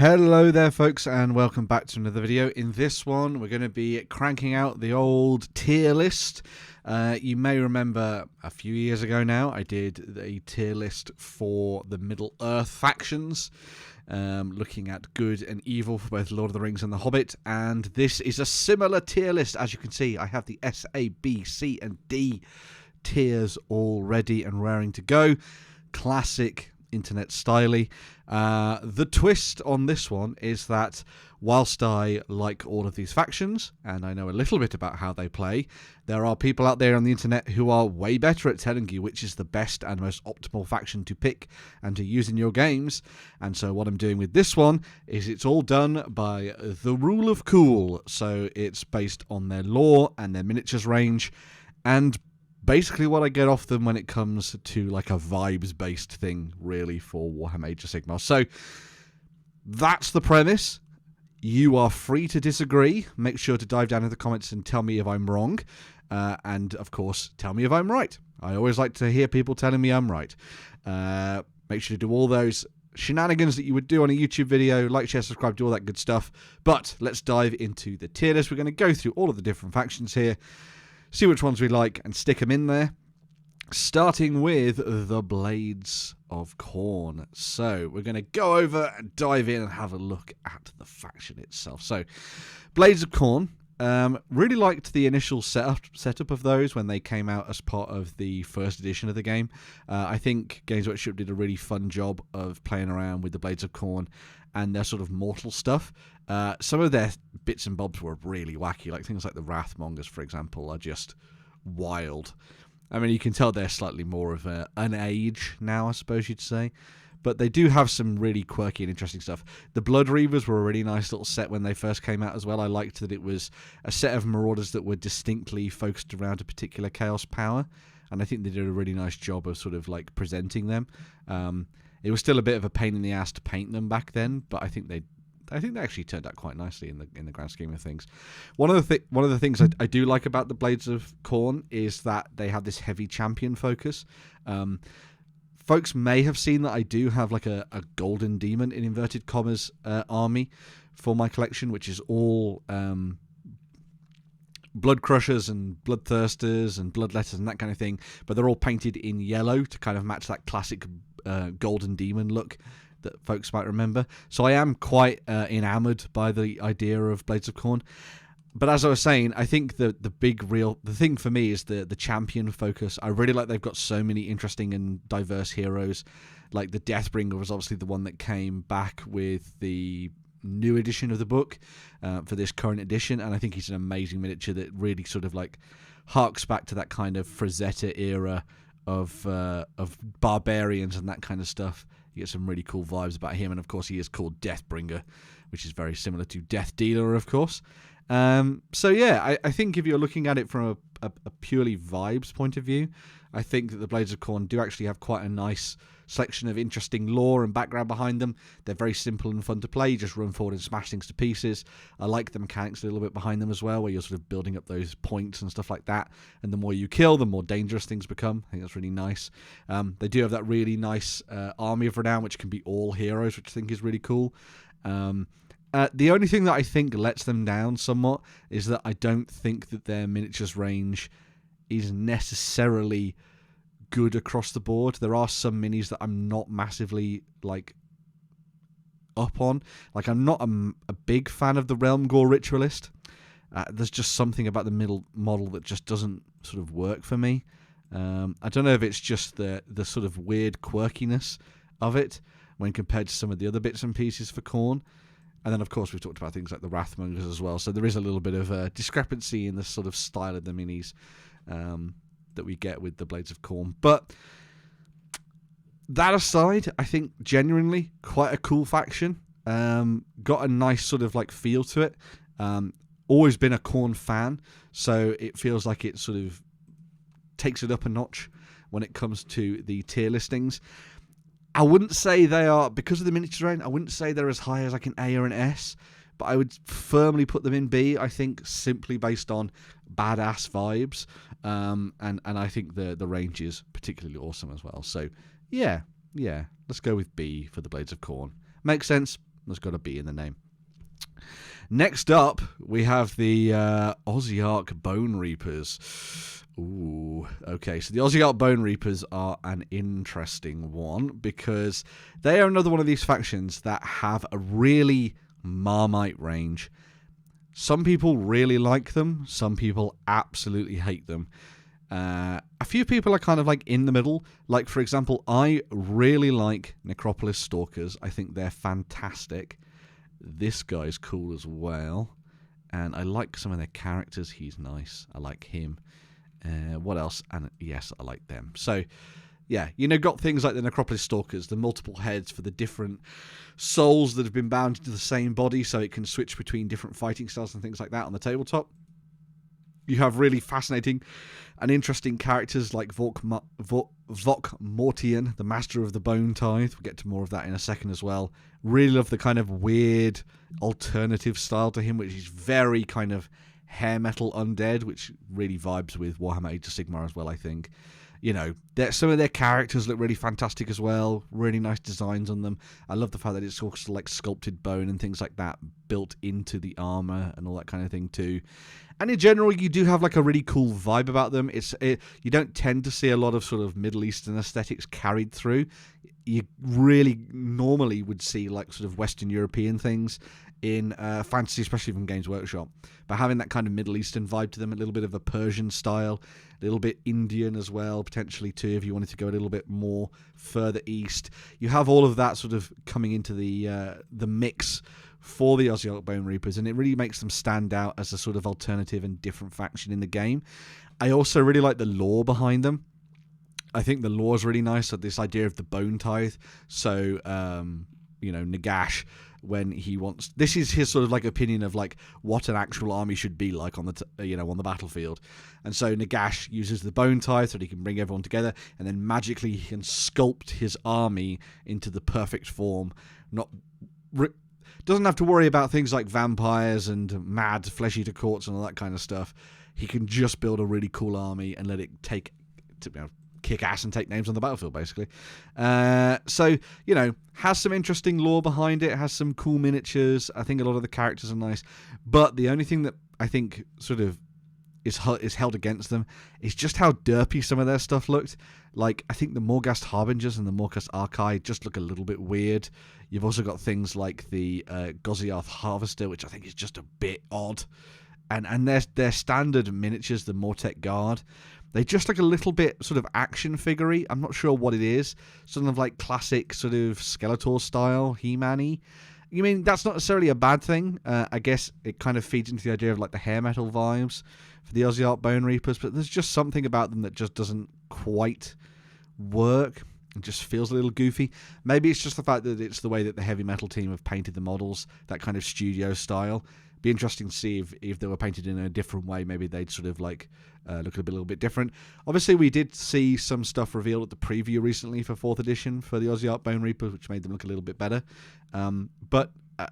Hello there folks, and welcome back to another video. In this one we're going to be cranking out the old tier list. You may remember a few years ago now I did a tier list for the Middle Earth factions, looking at good and evil for both Lord of the Rings and The Hobbit, and this is a similar tier list. As you can see, I have the S, A, B, C and D tiers all ready and raring to go. Classic internet styly. The twist on this one is that whilst I like all of these factions and I know a little bit about how they play, there are people out there on the internet who are way better at telling you which is the best and most optimal faction to pick and to use in your games. And so what I'm doing with this one is it's all done by the rule of cool. So it's based on their lore and their miniatures range, and basically what I get off them when it comes to like a vibes-based thing, really, for Warhammer Age of Sigmar. So that's the premise. You are free to disagree. Make sure to dive down in the comments and tell me if I'm wrong. And, of course, tell me if I'm right. I always like to hear people telling me I'm right. Make sure to do all those shenanigans that you would do on a YouTube video. Like, share, subscribe, do all that good stuff. But let's dive into the tier list. We're going to go through all of the different factions here, see which ones we like, and stick them in there. Starting with the Blades of Khorne. So we're going to go over and dive in and have a look at the faction itself. So Blades of Khorne. Really liked the initial setup of those when they came out as part of the first edition of the game. I think Games Workshop did a really fun job of playing around with the Blades of Khorne and their sort of mortal stuff. Some of their bits and bobs were really wacky, like things like the Wrathmongers, for example, are just wild. I mean, you can tell they're slightly more of an age now, I suppose you'd say. But they do have some really quirky and interesting stuff. The Blood Reavers were a really nice little set when they first came out as well. I liked that it was a set of marauders that were distinctly focused around a particular chaos power. And I think they did a really nice job of sort of like presenting them. It was still a bit of a pain in the ass to paint them back then, but I think they actually turned out quite nicely in the grand scheme of things. One of the things I do like about the Blades of Khorne is that they have this heavy champion focus. Folks may have seen that I do have like a golden demon in inverted commas army for my collection, which is all blood crushers and bloodthirsters and bloodletters and that kind of thing, but they're all painted in yellow to kind of match that classic golden demon look that folks might remember. So I am quite enamored by the idea of Blades of Khorne. But as I was saying, I think the thing for me is the champion focus. I really like they've got so many interesting and diverse heroes. Like the Deathbringer was obviously the one that came back with the new edition of the book for this current edition, and I think he's an amazing miniature that really sort of like harks back to that kind of Frazetta era of barbarians and that kind of stuff. You get some really cool vibes about him, and of course he is called Deathbringer, which is very similar to Death Dealer, of course. So yeah, I think if you're looking at it from a purely vibes point of view, I think that the Blades of Khorne do actually have quite a nice selection of interesting lore and background behind them. They're very simple and fun to play. You just run forward and smash things to pieces. I like the mechanics a little bit behind them as well, where you're sort of building up those points and stuff like that. And the more you kill, the more dangerous things become. I think that's really nice. They do have that really nice Army of Renown, which can be all heroes, which I think is really cool. The only thing that I think lets them down somewhat is that I don't think that their miniatures range is necessarily good across the board. There are some minis that I'm not massively like up on. Like I'm not a big fan of the Realm Gore Ritualist. There's just something about the middle model that just doesn't sort of work for me. I don't know if it's just the sort of weird quirkiness of it when compared to some of the other bits and pieces for Khorne. And then, of course, we've talked about things like the Wrathmongers as well. So there is a little bit of a discrepancy in the sort of style of the minis that we get with the Blades of Khorne. But that aside, I think genuinely quite a cool faction. Got a nice sort of like feel to it. Always been a Khorne fan, so it feels like it sort of takes it up a notch when it comes to the tier listings. I wouldn't say they are, because of the miniature range, I wouldn't say they're as high as like an A or an S, but I would firmly put them in B, I think, simply based on badass vibes. And I think the range is particularly awesome as well. So, yeah, let's go with B for the Blades of Khorne. Makes sense? There's got a B in the name. Next up, we have the Ossiarch Bonereapers. Ooh, okay. So the Ossiarch Bonereapers are an interesting one because they are another one of these factions that have a really Marmite range. Some people really like them. Some people absolutely hate them. A few people are kind of like in the middle. Like, for example, I really like Necropolis Stalkers. I think they're fantastic. This guy's cool as well. And I like some of their characters. He's nice. I like him. What else? And yes, I like them. So, yeah, you know, got things like the Necropolis Stalkers, the multiple heads for the different souls that have been bound into the same body, so it can switch between different fighting styles and things like that on the tabletop. You have really fascinating and interesting characters like Vok Mortian, the Master of the Bone Tithe. We'll get to more of that in a second as well. Really love the kind of weird alternative style to him, which is very kind of hair metal undead, which really vibes with Warhammer Age of Sigmar as well, I think. You know, some of their characters look really fantastic as well. Really nice designs on them. I love the fact that it's also like sculpted bone and things like that built into the armor and all that kind of thing too. And in general, you do have like a really cool vibe about them. You don't tend to see a lot of sort of Middle Eastern aesthetics carried through. You really normally would see like sort of Western European things in fantasy, especially from Games Workshop. But having that kind of Middle Eastern vibe to them, a little bit of a Persian style, a little bit Indian as well, potentially too, if you wanted to go a little bit more further east. You have all of that sort of coming into the mix for the Ossiarch Bonereapers, and it really makes them stand out as a sort of alternative and different faction in the game. I also really like the lore behind them. I think the lore is really nice. So this idea of the Bone Tithe. So, you know, Nagash, when he wants, this is his sort of like opinion of like what an actual army should be like on the on the battlefield. And so Nagash uses the Bone Tithe so that he can bring everyone together, and then magically he can sculpt his army into the perfect form. Doesn't have to worry about things like vampires and mad flesh-eater courts and all that kind of stuff. He can just build a really cool army and let it kick ass and take names on the battlefield, basically. So, you know, has some interesting lore behind it, has some cool miniatures. I think a lot of the characters are nice. But the only thing that I think sort of is held against them is just how derpy some of their stuff looked. Like, I think the Morghast Harbingers and the Morghast Archai just look a little bit weird. You've also got things like the Gozziarth Harvester, which I think is just a bit odd. And their standard miniatures, the Mortek Guard, they just look a little bit sort of action figure-y. I'm not sure what it is. Sort of like classic sort of Skeletor style, He-Man-y. You mean, that's not necessarily a bad thing. I guess it kind of feeds into the idea of like the hair metal vibes for the Ossiarch Bonereapers, but there's just something about them that just doesn't quite work. It just feels a little goofy. Maybe it's just the fact that it's the way that the heavy metal team have painted the models, that kind of studio style. Be interesting to see if they were painted in a different way. Maybe they'd sort of like look a little bit different. Obviously, we did see some stuff revealed at the preview recently for 4th edition for the Ossiarch Bonereapers, which made them look a little bit better. But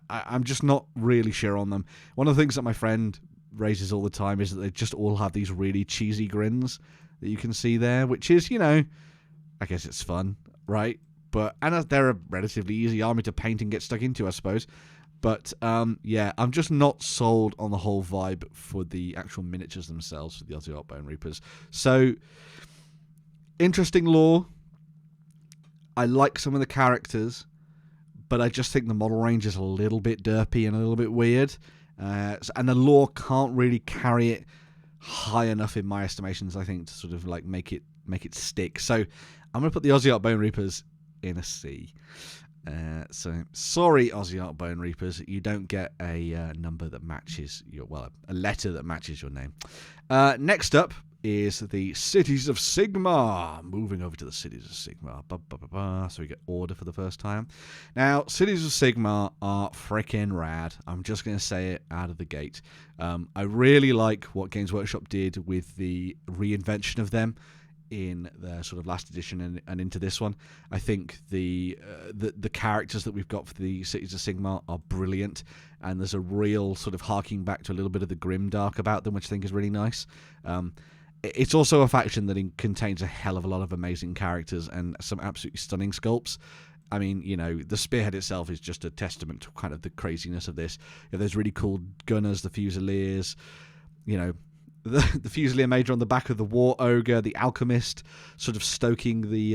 I'm just not really sure on them. One of the things that my friend raises all the time is that they just all have these really cheesy grins that you can see there, which is, you know, I guess it's fun, right? And they're a relatively easy army to paint and get stuck into, I suppose. But, yeah, I'm just not sold on the whole vibe for the actual miniatures themselves for the Ossiarch Bonereapers. So, interesting lore. I like some of the characters, but I just think the model range is a little bit derpy and a little bit weird. And the lore can't really carry it high enough in my estimations, I think, to sort of like make it stick. So, I'm going to put the Ossiarch Bonereapers in a C. So sorry, Ossiarch Bonereapers, you don't get a number that matches a letter that matches your name. Next up is the Cities of Sigmar. Moving over to the Cities of Sigmar. So we get order for the first time. Now, Cities of Sigmar are freaking rad. I'm just going to say it out of the gate. I really like what Games Workshop did with the reinvention of them in the sort of last edition and into this one. I think the characters that we've got for the Cities of Sigmar are brilliant, and there's a real sort of harking back to a little bit of the grimdark about them, which I think is really nice. It's also a faction that contains a hell of a lot of amazing characters and some absolutely stunning sculpts. I mean, you know, the spearhead itself is just a testament to kind of the craziness of this. You know, there's really cool gunners, the Fusiliers, you know, the Fusilier Major on the back of the War Ogre, the Alchemist, sort of stoking the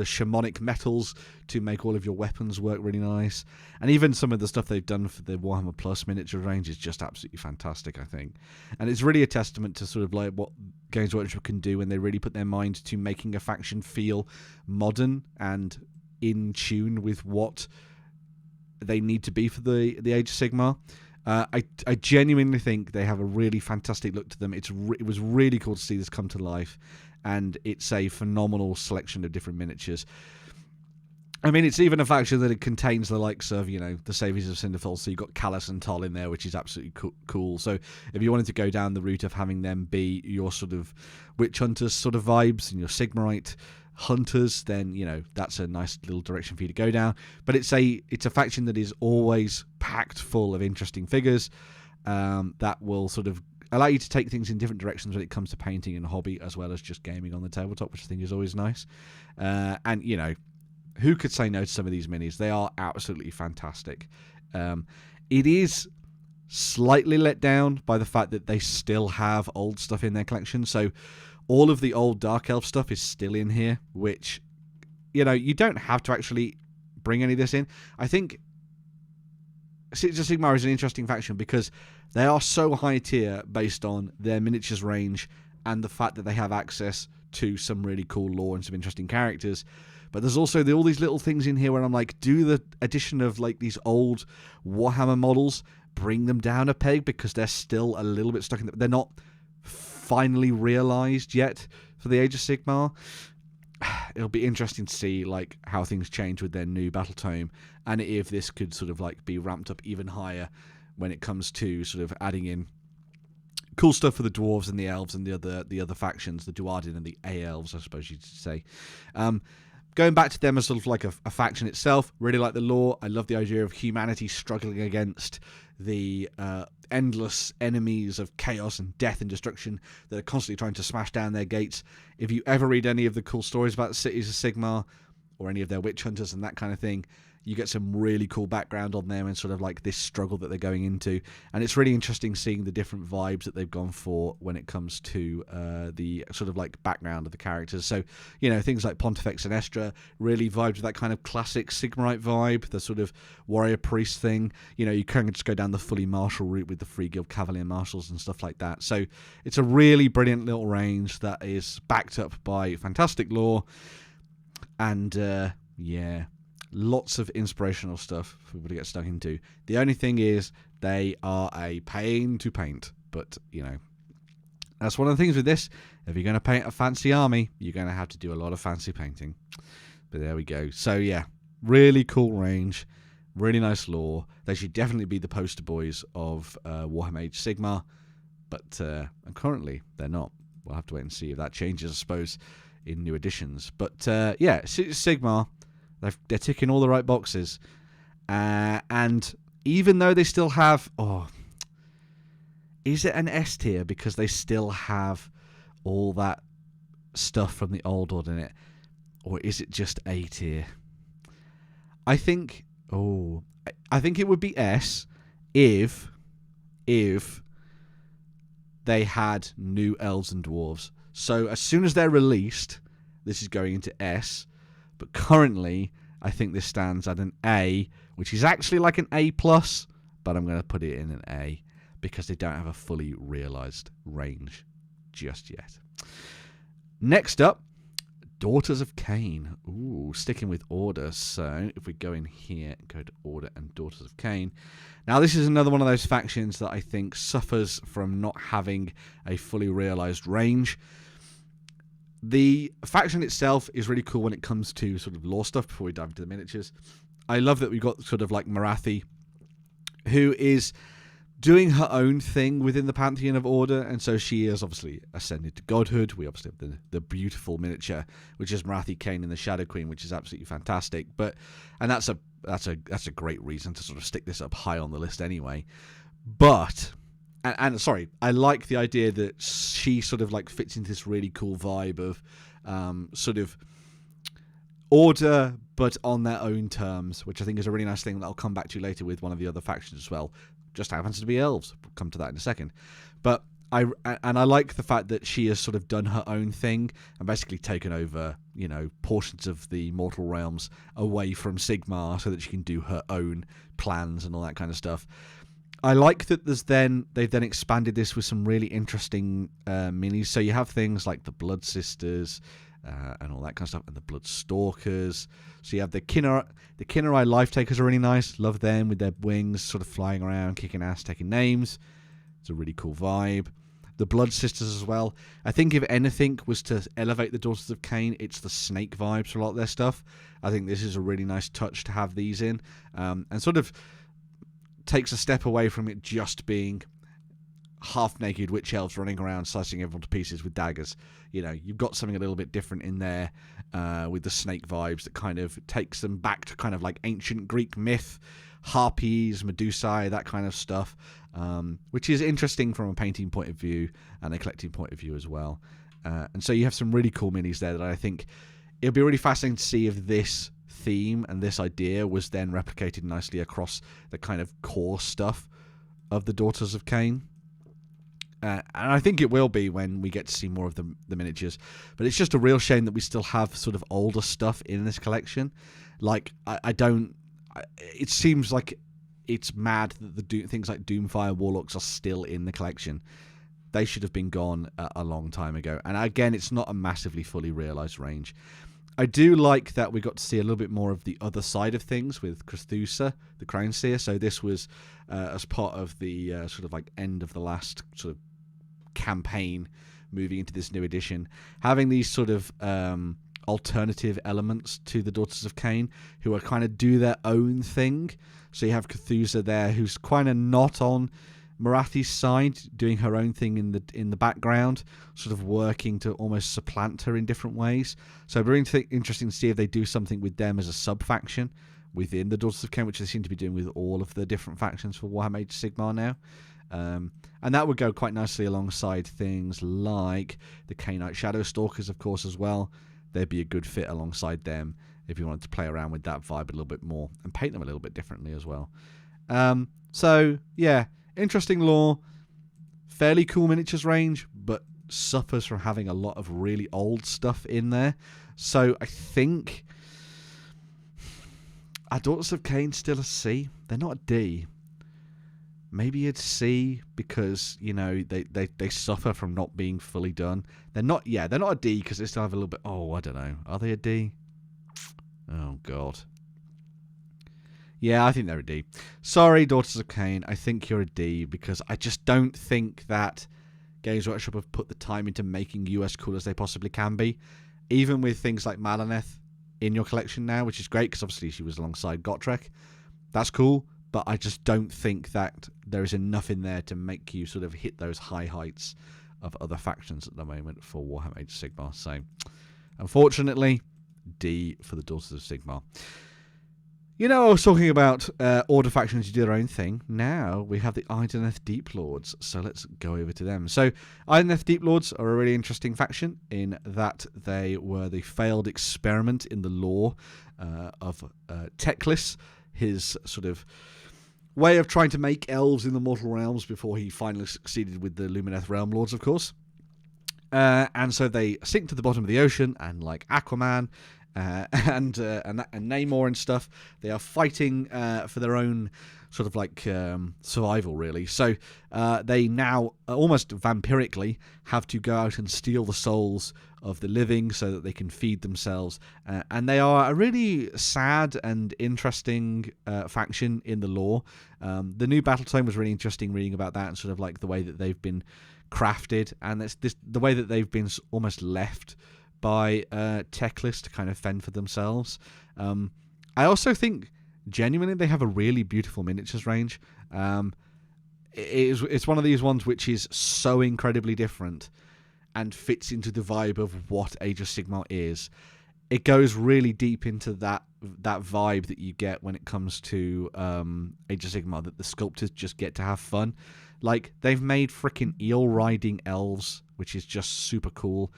shamanic metals to make all of your weapons work really nice. And even some of the stuff they've done for the Warhammer Plus miniature range is just absolutely fantastic, I think. And it's really a testament to sort of like what Games Workshop can do when they really put their mind to making a faction feel modern and in tune with what they need to be for the Age of Sigmar. I genuinely think they have a really fantastic look to them. It was really cool to see this come to life, and it's a phenomenal selection of different miniatures. I mean, it's even a faction that it contains the likes of, you know, the Saviors of Cinderfell, so you've got Callus and Toll in there, which is absolutely cool. So if you wanted to go down the route of having them be your sort of Witch Hunters sort of vibes and your Sigmarite hunters, then, you know, that's a nice little direction for you to go down. But it's a faction that is always packed full of interesting figures that will sort of allow you to take things in different directions when it comes to painting and hobby, as well as just gaming on the tabletop, which I think is always nice. And, you know, who could say no to some of these minis? They are absolutely fantastic. It is slightly let down by the fact that they still have old stuff in their collection. So all of the old Dark Elf stuff is still in here, which, you know, you don't have to actually bring any of this in. I think Age of Sigmar is an interesting faction because they are so high tier based on their miniatures range and the fact that they have access to some really cool lore and some interesting characters. But there's also all these little things in here where I'm like, do the addition of like these old Warhammer models bring them down a peg, because they're still a little bit stuck in they're not finally realized yet for the Age of Sigmar. It'll be interesting to see like how things change with their new battle tome, and if this could sort of like be ramped up even higher when it comes to sort of adding in cool stuff for the dwarves and the elves and the other factions, the Duardin and the A-elves, I suppose you'd say. Going back to them as sort of like a faction itself, really like the lore. I love the idea of humanity struggling against the endless enemies of chaos and death and destruction that are constantly trying to smash down their gates. If you ever read any of the cool stories about the cities of Sigmar or any of their witch hunters and that kind of thing, you get some really cool background on them and sort of like this struggle that they're going into. And it's really interesting seeing the different vibes that they've gone for when it comes to the sort of like background of the characters. So, you know, things like Pontifex and Estra really vibed with that kind of classic Sigmarite vibe, the sort of warrior priest thing. You know, you can just go down the fully martial route with the Free Guild Cavalier Marshals and stuff like that. So it's a really brilliant little range that is backed up by fantastic lore. And, yeah, lots of inspirational stuff for people to get stuck into. The only thing is they are a pain to paint. But, you know, that's one of the things with this. If you're going to paint a fancy army, you're going to have to do a lot of fancy painting. But there we go. So, yeah, really cool range. Really nice lore. They should definitely be the poster boys of Warhammer Age of Sigmar. But currently, they're not. We'll have to wait and see if that changes, I suppose, in new editions. But, yeah, Sigmar, they're ticking all the right boxes. And even though they still have... is it an S tier because they still have all that stuff from the old order in it? Or is it just A tier? I think it would be S if they had new elves and dwarves. So as soon as they're released, this is going into S. But currently, I think this stands at an A, which is actually like an A+, but I'm going to put it in an A because they don't have a fully realised range just yet. Next up, Daughters of Khaine. Ooh, sticking with Order. So if we go in here and go to Order and Daughters of Khaine. Now, this is another one of those factions that I think suffers from not having a fully realised range. The faction itself is really cool when it comes to sort of lore stuff before we dive into the miniatures. I love that we've got sort of like Marathi, who is doing her own thing within the pantheon of Order, and so she is obviously ascended to godhood. We obviously have the beautiful miniature, which is Marathi Khaine and the Shadow Queen, which is absolutely fantastic. And that's a great reason to sort of stick this up high on the list anyway. But... And sorry, I like the idea that she sort of like fits into this really cool vibe of sort of Order, but on their own terms, which I think is a really nice thing that I'll come back to later with one of the other factions as well. Just happens to be elves. We'll come to that in a second. But I like the fact that she has sort of done her own thing and basically taken over, portions of the mortal realms away from Sigmar so that she can do her own plans and all that kind of stuff. I like that they've then expanded this with some really interesting minis. So you have things like the Blood Sisters and all that kind of stuff, and the Blood Stalkers. So you have the Kinnerai Life Takers are really nice. Love them with their wings, sort of flying around, kicking ass, taking names. It's a really cool vibe. The Blood Sisters as well. I think if anything was to elevate the Daughters of Khaine, it's the snake vibes for a lot of their stuff. I think this is a really nice touch to have these in, and sort of takes a step away from it just being half-naked witch elves running around slicing everyone to pieces with daggers. You've got something a little bit different in there with the snake vibes that kind of takes them back to kind of like ancient Greek myth, harpies, Medusae, that kind of stuff, which is interesting from a painting point of view and a collecting point of view as well. And so you have some really cool minis there that I think it'll be really fascinating to see if this theme and this idea was then replicated nicely across the kind of core stuff of the Daughters of Khaine. And I think it will be when we get to see more of the miniatures. But it's just a real shame that we still have sort of older stuff in this collection. Like, it seems like it's mad that things like Doomfire Warlocks are still in the collection. They should have been gone a long time ago. And again, it's not a massively fully realised range. I do like that we got to see a little bit more of the other side of things with Crethusa, the Crown Seer. So this was as part of the sort of like end of the last sort of campaign moving into this new edition, having these sort of alternative elements to the Daughters of Khaine who are kind of do their own thing. So you have Crethusa there who's kind of not on Marathi's side, doing her own thing in the background, sort of working to almost supplant her in different ways. So it'll be interesting to see if they do something with them as a sub-faction within the Daughters of Khaine, which they seem to be doing with all of the different factions for Warhammer Age of Sigmar now. And that would go quite nicely alongside things like the Khainite Shadow Stalkers, of course, as well. They'd be a good fit alongside them if you wanted to play around with that vibe a little bit more and paint them a little bit differently as well. So, yeah, interesting lore, fairly cool miniatures range, but suffers from having a lot of really old stuff in there. So I think our Daughters of Khaine still a C. They're not a D. Maybe a C because, they suffer from not being fully done. They're not a D because they still have a little bit... Oh, I don't know. Are they a D? Oh, God. Yeah, I think they're a D. Sorry, Daughters of Khaine. I think you're a D because I just don't think that Games Workshop have put the time into making you as cool as they possibly can be. Even with things like Malineth in your collection now, which is great because obviously she was alongside Gotrek. That's cool. But I just don't think that there is enough in there to make you sort of hit those high heights of other factions at the moment for Warhammer Age of Sigmar. So, unfortunately, D for the Daughters of Sigmar. I was talking about Order factions who do their own thing. Now we have the Idoneth Deepkin. So let's go over to them. So Idoneth Deepkin are a really interesting faction in that they were the failed experiment in the lore of Teclis, his sort of way of trying to make elves in the mortal realms before he finally succeeded with the Lumineth Realm-lords, of course. And so they sink to the bottom of the ocean, and like Aquaman and Namor and stuff, they are fighting for their own sort of like survival, really. So they now almost vampirically have to go out and steal the souls of the living so that they can feed themselves. And they are a really sad and interesting faction in the lore. The new battle tome was really interesting reading about that and sort of like the way that they've been crafted, and the way that they've been almost left by Teclis to kind of fend for themselves. I also think genuinely they have a really beautiful miniatures range. It's one of these ones which is so incredibly different and fits into the vibe of what Age of Sigmar is. It goes really deep into that vibe that you get when it comes to Age of Sigmar, that the sculptors just get to have fun. Like, they've made freaking eel-riding elves, which is just super cool.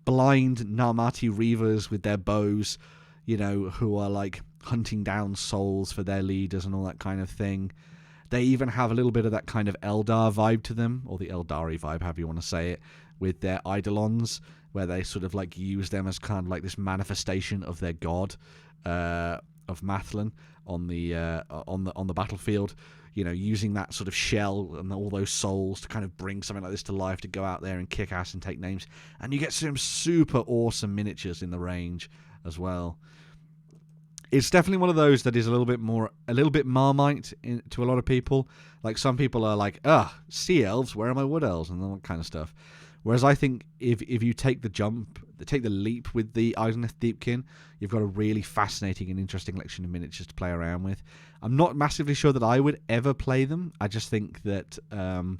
Blind Narmati Reavers with their bows. you know, who are like hunting down souls for their leaders and all that kind of thing. They even have a little bit of that kind of Eldar vibe to them, or the Eldari vibe, however you want to say it, with their Eidolons, where they sort of like use them as kind of like this manifestation of their god, of Mathlan on the battlefield. You know, using that sort of shell and all those souls to kind of bring something like this to life, to go out there and kick ass and take names. And you get some super awesome miniatures in the range as well. It's definitely one of those that is a little bit Marmite to a lot of people. Like, some people are like, sea elves, where are my wood elves, and all that kind of stuff. Whereas I think if you take the leap with the Idoneth Deepkin, you've got a really fascinating and interesting collection of miniatures to play around with. I'm not massively sure that I would ever play them. I just think that I'm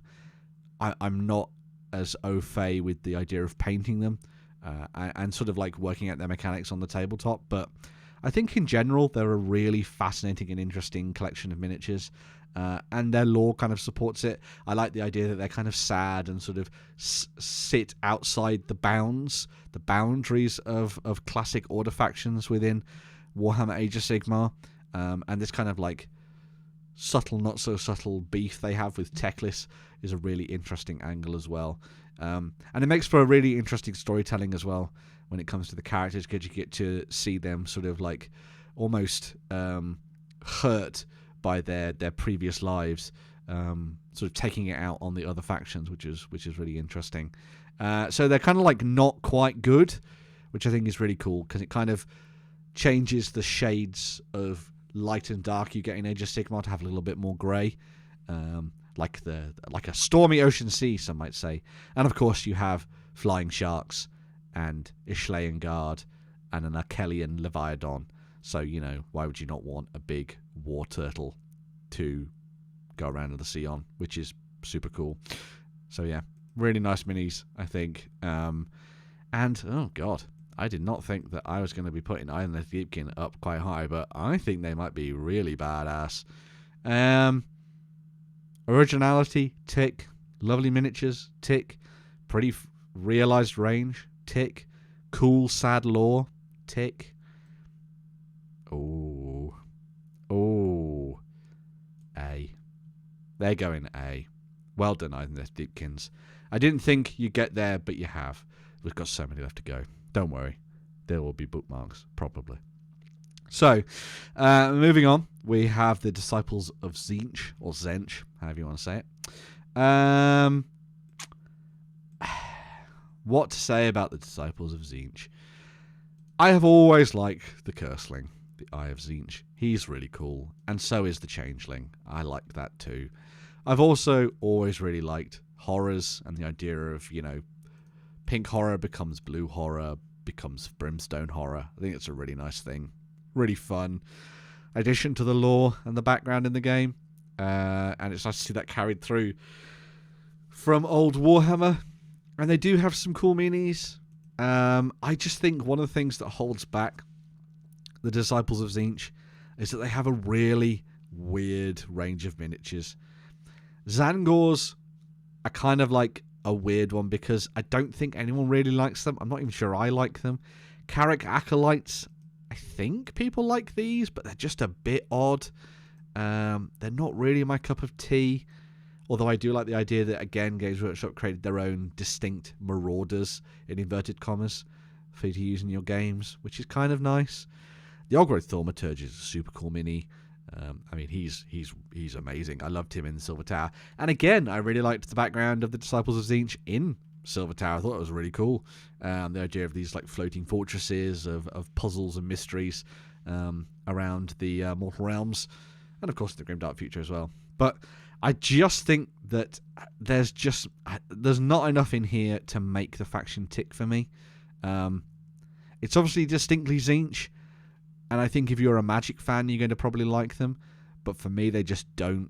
not as au fait with the idea of painting them and sort of like working out their mechanics on the tabletop. But I think in general they're a really fascinating and interesting collection of miniatures. And their lore kind of supports it. I like the idea that they're kind of sad and sort of sit outside the boundaries of classic order factions within Warhammer Age of Sigmar. And this kind of like subtle, not so subtle beef they have with Teclis is a really interesting angle as well. And it makes for a really interesting storytelling as well when it comes to the characters, because you get to see them sort of like almost hurt by their previous lives, sort of taking it out on the other factions, which is really interesting. So they're kind of like not quite good, which I think is really cool, because it kind of changes the shades of light and dark you get in Age of Sigmar to have a little bit more grey, like a stormy ocean sea, some might say. And of course you have flying sharks and Ishleyan Guard and an Arkelian Leviathan. So, you know, why would you not want a big war turtle to go around the sea on, which is super cool. So yeah, really nice minis, I think. And oh god, I did not think that I was going to be putting Idoneth Deepkin up quite high, but I think they might be really badass. Originality, tick. Lovely miniatures, tick. Pretty realized range, tick. Cool, sad lore, tick. Oh, A. They're going A. Well done, Idoneth Deepkins. I didn't think you'd get there, but you have. We've got so many left to go. Don't worry. There will be bookmarks, probably. So, moving on, we have the Disciples of Tzeentch, or Tzeentch, however you want to say it. What to say about the Disciples of Tzeentch? I have always liked the Curseling, the Eye of Tzeentch. He's really cool, and so is the Changeling. I like that too. I've also always really liked horrors and the idea of, you know, pink horror becomes blue horror, becomes brimstone horror. I think it's a really nice thing. Really fun addition to the lore and the background in the game. And it's nice to see that carried through from old Warhammer. And they do have some cool minis. I just think one of the things that holds back the Disciples of Tzeentch is that they have a really weird range of miniatures. Zangors are kind of like a weird one because I don't think anyone really likes them. I'm not even sure I like them. Carrick Acolytes, I think people like these, but they're just a bit odd. They're not really my cup of tea. Although I do like the idea that, again, Games Workshop created their own distinct marauders, in inverted commas, for you to use in your games, which is kind of nice. The Ogor Thaumaturge is a super cool mini. I mean, he's amazing. I loved him in Silver Tower. And again, I really liked the background of the Disciples of Tzeentch in Silver Tower. I thought it was really cool. The idea of these like floating fortresses, of puzzles and mysteries around the mortal realms. And of course, the Grimdark Future as well. But I just think that there's not enough in here to make the faction tick for me. It's obviously distinctly Tzeentch, and I think if you're a Magic fan, you're going to probably like them. But for me, they just don't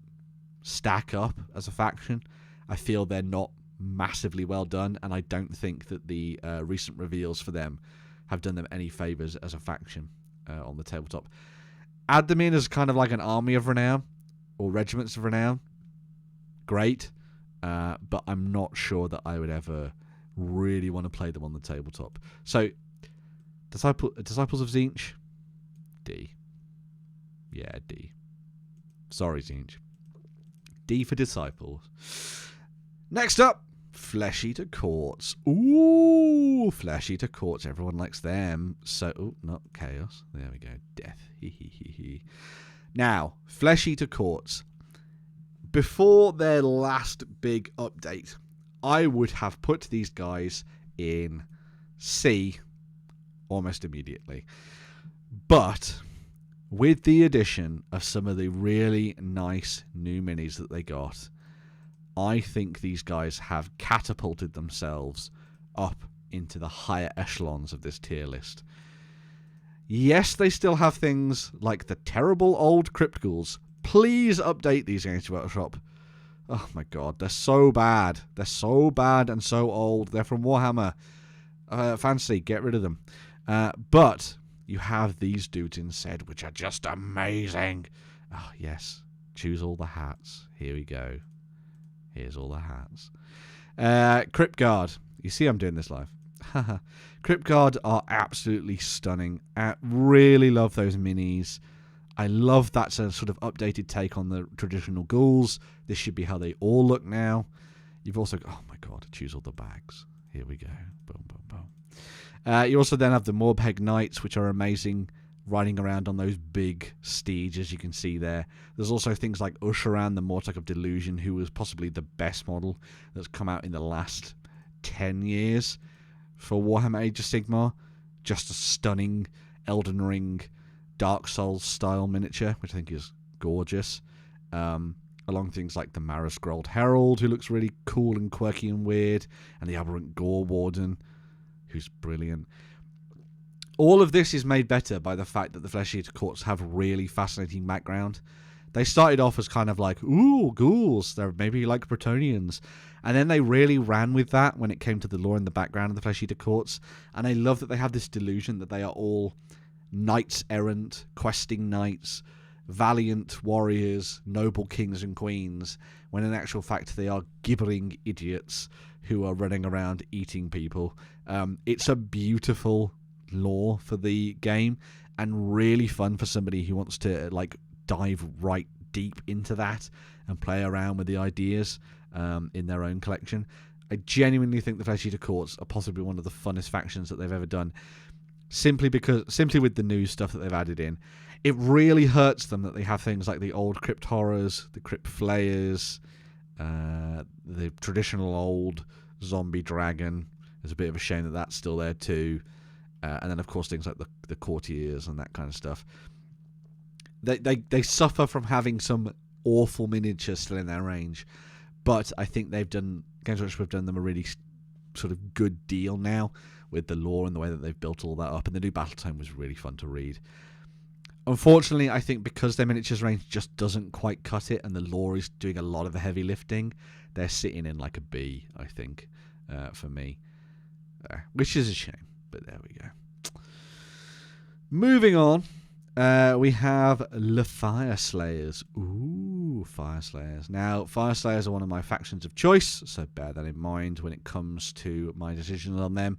stack up as a faction. I feel they're not massively well done, and I don't think that the recent reveals for them have done them any favours as a faction on the tabletop. Add them in as kind of like an army of renown, or regiments of renown. Great, but I'm not sure that I would ever really want to play them on the tabletop. So, Disciples of Tzeentch, D. Yeah, D. Sorry, Tzeentch. D for Disciples. Next up, Flesh Eater Courts. Ooh, Flesh Eater Courts. Everyone likes them. So, oh, not Chaos. There we go. Death. Now, Flesh Eater Courts. Before their last big update, I would have put these guys in C almost immediately. But with the addition of some of the really nice new minis that they got, I think these guys have catapulted themselves up into the higher echelons of this tier list. Yes, they still have things like the terrible old Crypt Ghouls. Please update these Games Workshop. Oh my god, they're so bad. They're so bad and so old. They're from Warhammer. Fancy, get rid of them. But you have these dudes instead, which are just amazing. Oh, yes. Choose all the hats. Here we go. Here's all the hats. Crypt Guard. You see I'm doing this live. Crypt Guard are absolutely stunning. Really love those minis. I love that's a sort of updated take on the traditional ghouls. This should be how they all look now. You've also got, oh my god, choose all the bags. Here we go. Boom, boom, boom. You also then have the Morbheg Knights, which are amazing, riding around on those big steeds, as you can see there. There's also things like Usharan, the Mortach of Delusion, who was possibly the best model that's come out in the last 10 years for Warhammer Age of Sigmar. Just a stunning Elden Ring, Dark Souls style miniature, which I think is gorgeous. Along things like the Mara Scrolled Herald, who looks really cool and quirky and weird, and the Aberrant Gore Warden, who's brilliant. All of this is made better by the fact that the Flesh Eater Courts have really fascinating background. They started off as kind of like, ooh, ghouls, they're maybe like Bretonnians. And then they really ran with that when it came to the lore in the background of the Flesh Eater Courts. And I love that they have this delusion that they are all knights errant, questing knights, valiant warriors, noble kings and queens, when in actual fact they are gibbering idiots who are running around eating people. It's a beautiful lore for the game and really fun for somebody who wants to like dive right deep into that and play around with the ideas in their own collection. I genuinely think the Flesh Eater Courts are possibly one of the funnest factions that they've ever done, simply with the new stuff that they've added in. It really hurts them that they have things like the old Crypt Horrors, the Crypt Flayers, the traditional old zombie dragon. It's a bit of a shame that that's still there too. And then, of course, things like the courtiers and that kind of stuff. They suffer from having some awful miniatures still in their range. But I think Games Workshop have done them a really sort of good deal now with the lore and the way that they've built all that up. And the new Battle Tome was really fun to read. Unfortunately, I think because their miniatures range just doesn't quite cut it and the lore is doing a lot of the heavy lifting, they're sitting in like a B, I think, for me. Which is a shame, but there we go. Moving on, we have the Fyreslayers. Ooh, Fyreslayers. Now, Fyreslayers are one of my factions of choice, so bear that in mind when it comes to my decisions on them.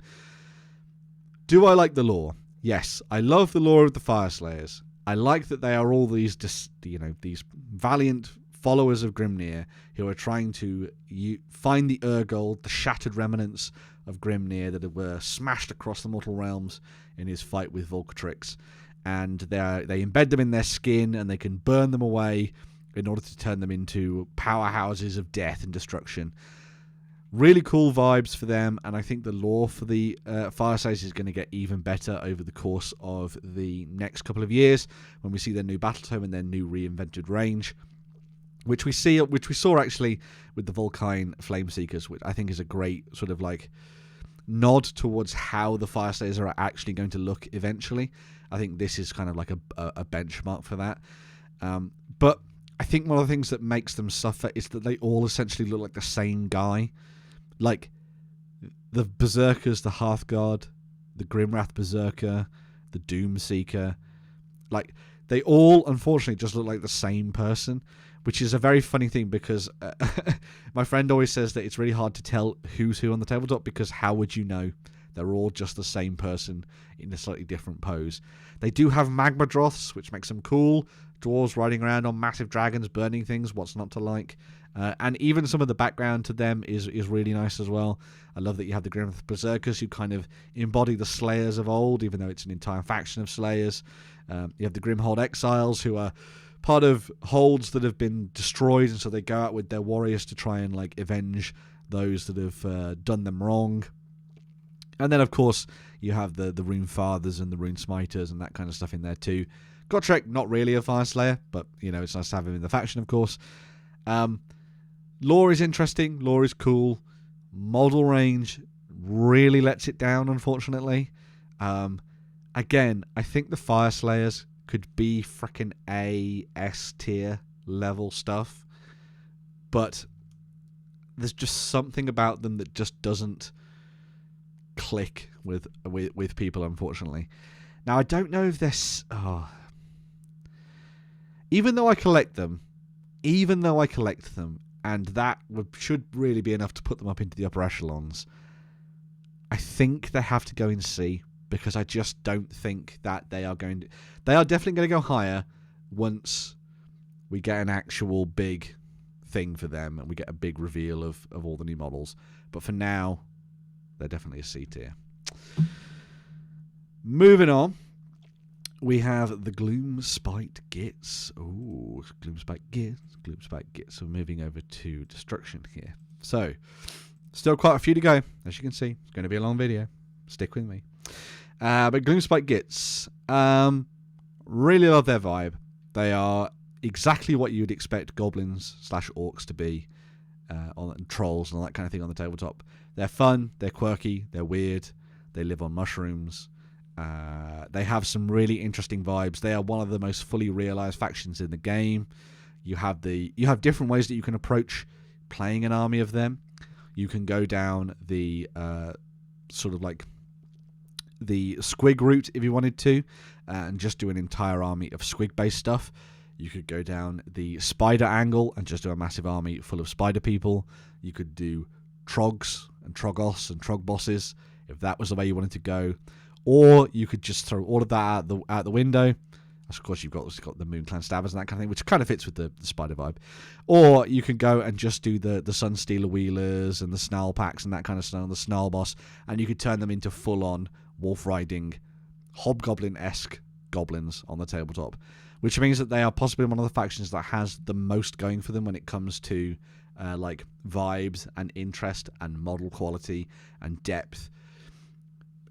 Do I like the lore? Yes, I love the lore of the Fyreslayers. I like that they are all these valiant followers of Grimnir who are trying to find the Urgold, the shattered remnants of Grimnir that were smashed across the mortal realms in his fight with Volcatrix. And they embed them in their skin and they can burn them away in order to turn them into powerhouses of death and destruction. Really cool vibes for them, and I think the lore for the Fyreslayers is going to get even better over the course of the next couple of years when we see their new battle tome and their new reinvented range, which we saw actually with the Volkine Flameseekers, which I think is a great sort of like nod towards how the Fyreslayers are actually going to look eventually. I think this is kind of like a benchmark for that. But I think one of the things that makes them suffer is that they all essentially look like the same guy. Like the Berserkers, the Hearthguard, the Grimwrath Berserker, the Doomseeker, like they all unfortunately just look like the same person, which is a very funny thing because my friend always says that it's really hard to tell who's who on the tabletop because how would you know? They're all just the same person in a slightly different pose. They do have magma droths, which makes them cool. Dwarves riding around on massive dragons, burning things. What's not to like? And even some of the background to them is really nice as well. I love that you have the Grim Berserkers who kind of embody the Slayers of old, even though it's an entire faction of Slayers. You have the Grimhold Exiles who are part of holds that have been destroyed, and so they go out with their warriors to try and like avenge those that have done them wrong. And then, of course, you have the Rune Fathers and the Rune Smiters and that kind of stuff in there too. Gotrek, not really a Fyreslayer, but, you know, it's nice to have him in the faction, of course. Lore is interesting. Lore is cool. Model range really lets it down, unfortunately. Again, I think the Fyreslayers could be frickin' A, S tier level stuff. But there's just something about them that just doesn't click with people, unfortunately. Now, I don't know if they're... Even though I collect them, and that should really be enough to put them up into the upper echelons, I think they have to go in C, because I just don't think that they are going to... They are definitely going to go higher once we get an actual big thing for them and we get a big reveal of all the new models. But for now, they're definitely a C tier. Moving on, we have the Gloomspite Gitz. Oh, Gloomspite Gitz. So we're moving over to destruction here. So, still quite a few to go. As you can see, it's going to be a long video. Stick with me. But Gloomspite Gitz, really love their vibe. They are exactly what you'd expect goblins / orcs to be, and trolls and all that kind of thing on the tabletop. They're fun, they're quirky, they're weird, they live on mushrooms. They have some really interesting vibes. They are one of the most fully realized factions in the game. You have different ways that you can approach playing an army of them. You can go down the sort of like the squig route if you wanted to, and just do an entire army of squig based stuff. You could go down the spider angle and just do a massive army full of spider people. You could do trogs and trogos and trog bosses if that was the way you wanted to go. Or you could just throw all of that out the window. Of course, you've got the Moon Clan Stabbers and that kind of thing, which kind of fits with the spider vibe. Or you can go and just do the Sunstealer Wheelers and the Snarl Packs and that kind of stuff, the Snarl Boss, and you could turn them into full-on wolf-riding, hobgoblin-esque goblins on the tabletop, which means that they are possibly one of the factions that has the most going for them when it comes to like vibes and interest and model quality and depth.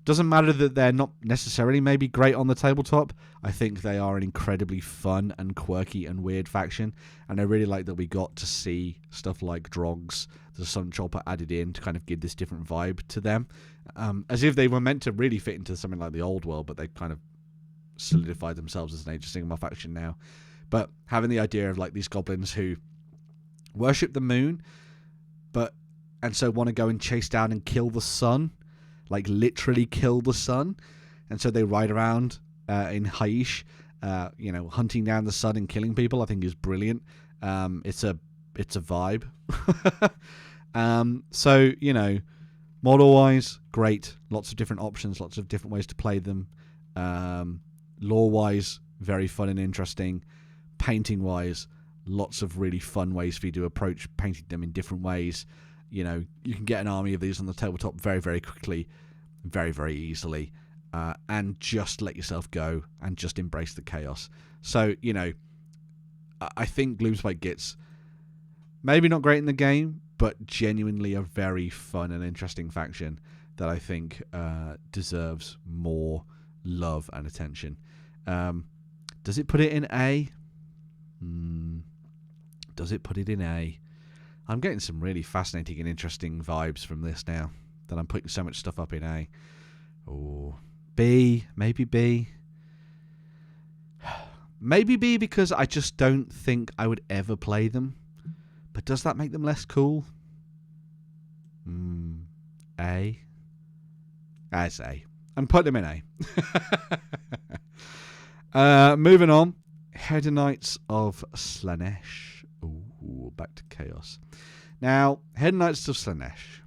Doesn't matter that they're not necessarily maybe great on the tabletop. I think they are an incredibly fun and quirky and weird faction, and I really like that we got to see stuff like Drogs, the Sun Chopper added in to kind of give this different vibe to them, as if they were meant to really fit into something like the old world, but they kind of solidified themselves as an Age of Sigmar faction now. But having the idea of like these goblins who worship the moon, and so want to go and chase down and kill the sun. Like literally kill the sun, and so they ride around in Haish, hunting down the sun and killing people. I think is brilliant. It's a vibe. So model wise, great. Lots of different options, lots of different ways to play them. Lore wise, very fun and interesting. Painting wise, lots of really fun ways for you to approach painting them in different ways. You can get an army of these on the tabletop very, very quickly, very, very easily, and just let yourself go and just embrace the chaos. So, I think Gloomspite Gitz, maybe not great in the game, but genuinely a very fun and interesting faction that I think deserves more love and attention. Does it put it in A? Does it put it in A? I'm getting some really fascinating and interesting vibes from this now that I'm putting so much stuff up in A. Oh, B, maybe B. Maybe B because I just don't think I would ever play them. But does that make them less cool? A. It's A. I'm putting them in A. Moving on. Hedonites of Slaanesh. Ooh, back to chaos. Now, Hedonites of Slaanesh.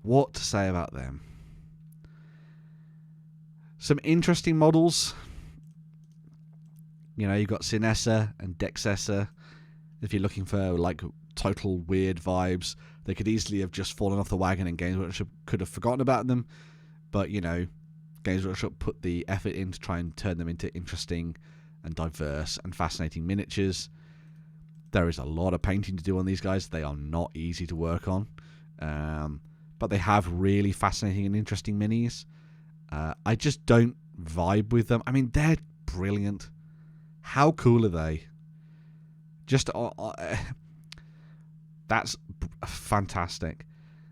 what to say about them? Some interesting models. You know, you've got Sinessa and Dexessa. If you're looking for like total weird vibes, they could easily have just fallen off the wagon and Games Workshop could have forgotten about them. But, you know, Games Workshop put the effort in to try and turn them into interesting and diverse and fascinating miniatures. There is a lot of painting to do on these guys. They are not easy to work on. But they have really fascinating and interesting minis. I just don't vibe with them. I mean, they're brilliant. How cool are they? Just that's fantastic.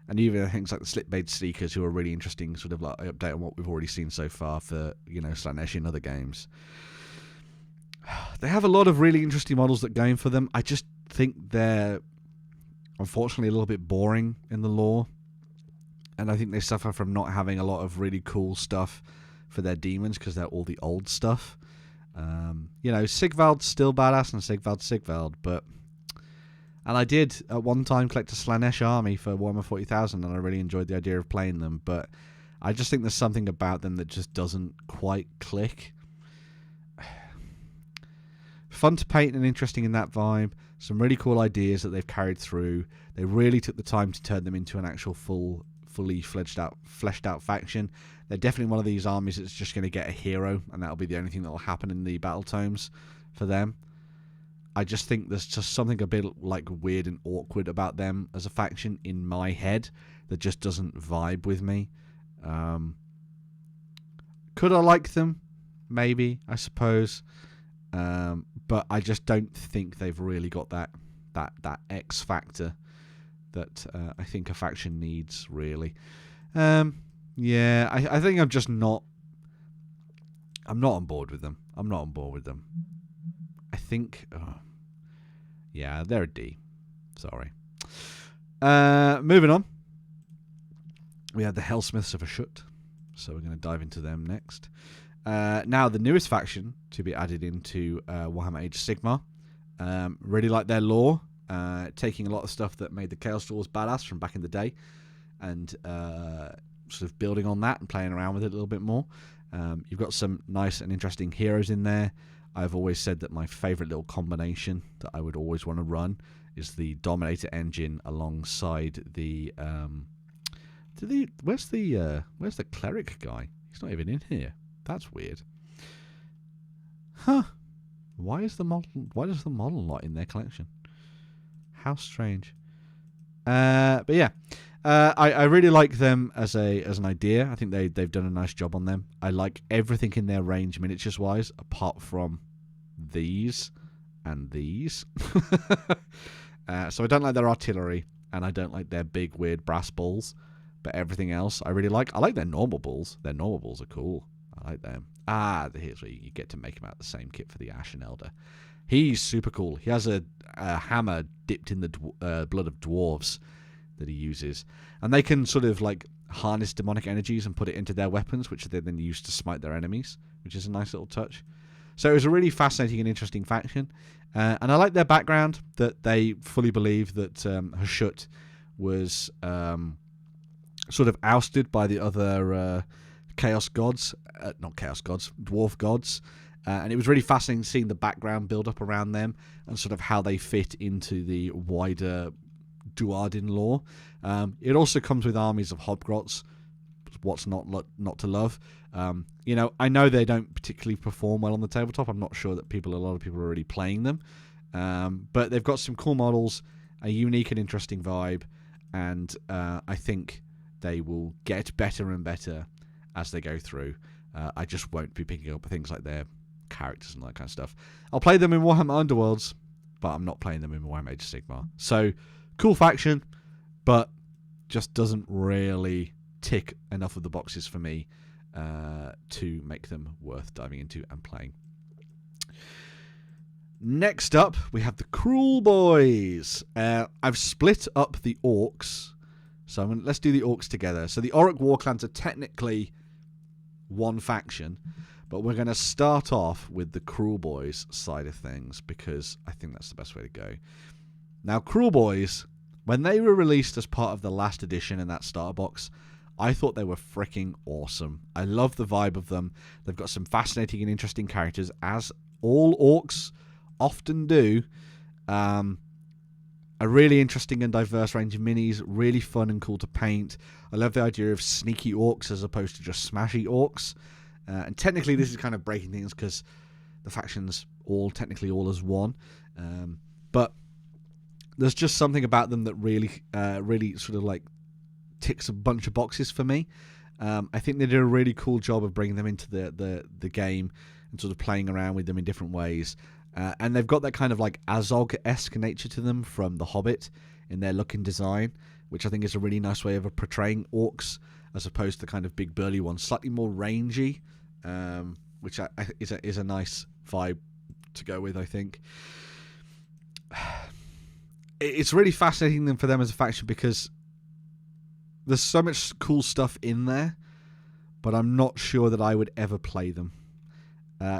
And even things like the Slipblade Seekers, who are really interesting, sort of like update on what we've already seen so far for, you know, Slaanesh in other games. They have a lot of really interesting models that go in for them. I just think they're unfortunately a little bit boring in the lore. And I think they suffer from not having a lot of really cool stuff for their demons because they're all the old stuff. You know, Sigvald's still badass and Sigvald, but... And I did, at one time, collect a Slaanesh army for Warhammer 40,000, and I really enjoyed the idea of playing them, but I just think there's something about them that just doesn't quite click. Fun to paint and interesting in that vibe. Some really cool ideas that they've carried through. They really took the time to turn them into an actual fully fleshed out faction. They're definitely one of these armies that's just going to get a hero, and that'll be the only thing that will happen in the battle tomes for them. I just think there's just something a bit like weird and awkward about them as a faction in my head that just doesn't vibe with me. Could I like them? Maybe, I suppose. But I just don't think they've really got that X factor that I think a faction needs, really. Yeah, I think I'm just not... I'm not on board with them. I think... yeah, they're a D. Sorry. Moving on. We have the Helsmiths of Hashut. So we're going to dive into them next. Now, the newest faction to be added into Warhammer Age of Sigmar. Really like their lore. Taking a lot of stuff that made the Chaos Dwarves badass from back in the day. And sort of building on that and playing around with it a little bit more. You've got some nice and interesting heroes in there. I've always said that my favourite little combination that I would always want to run is the Dominator engine alongside the... where's the Cleric guy? He's not even in here. That's weird. Huh. Why does the model not in their collection? How strange. But yeah. I really like them as an idea. I think they've done a nice job on them. I like everything in their range miniatures wise, apart from these and these. So I don't like their artillery, and I don't like their big weird brass balls. But everything else I really like. I like their normal balls. Their normal balls are cool. I like them. Here's where you get to make him out the same kit for the Ashen Elder. He's super cool. He has a hammer dipped in the blood of dwarves that he uses, and they can sort of like harness demonic energies and put it into their weapons, which they then use to smite their enemies, which is a nice little touch. So it was a really fascinating and interesting faction, and I like their background, that they fully believe that Hashut was sort of ousted by the other dwarf gods, and it was really fascinating seeing the background build up around them and sort of how they fit into the wider Duardin lore. It also comes with armies of Hobgrots. What's not to love? You know, I know they don't particularly perform well on the tabletop. I'm not sure that a lot of people are already playing them, but they've got some cool models, a unique and interesting vibe, and I think they will get better and better as they go through. I just won't be picking up things like their characters and that kind of stuff. I'll play them in Warhammer Underworlds, but I'm not playing them in Warhammer Age of Sigmar. So, cool faction, but just doesn't really tick enough of the boxes for me to make them worth diving into and playing. Next up, we have the Cruel Boys. I've split up the Orcs, so let's do the Orcs together. So the Orruk Warclans are technically one faction, but we're going to start off with the Cruel Boys side of things because I think that's the best way to go. Now, Cruel Boys When they were released as part of the last edition in that starter box, I thought they were freaking awesome. I love the vibe of them. They've got some fascinating and interesting characters, as all orcs often do. A really interesting and diverse range of minis, really fun and cool to paint. I love the idea of sneaky orcs as opposed to just smashy orcs. And technically this is kind of breaking things because the factions technically all as one. But there's just something about them that really sort of like ticks a bunch of boxes for me. I think they did a really cool job of bringing them into the game and sort of playing around with them in different ways. And they've got that kind of like Azog-esque nature to them from The Hobbit in their look and design, which I think is a really nice way of portraying orcs as opposed to the kind of big burly ones, slightly more rangy, which is a nice vibe to go with, I think. It's really fascinating for them as a faction because there's so much cool stuff in there, but I'm not sure that I would ever play them.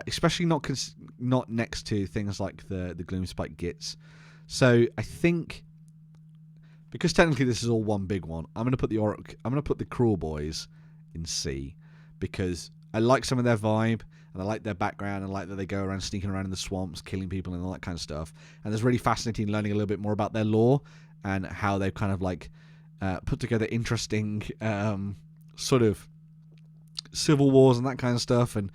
Especially not next to things like the Gloomspite Gitz. So I think, because technically this is all one big one, I'm going to put the Cruel Boys in C, because I like some of their vibe, and I like their background, and I like that they go around sneaking around in the swamps, killing people and all that kind of stuff. And it's really fascinating learning a little bit more about their lore, and how they've kind of like put together interesting sort of civil wars and that kind of stuff, and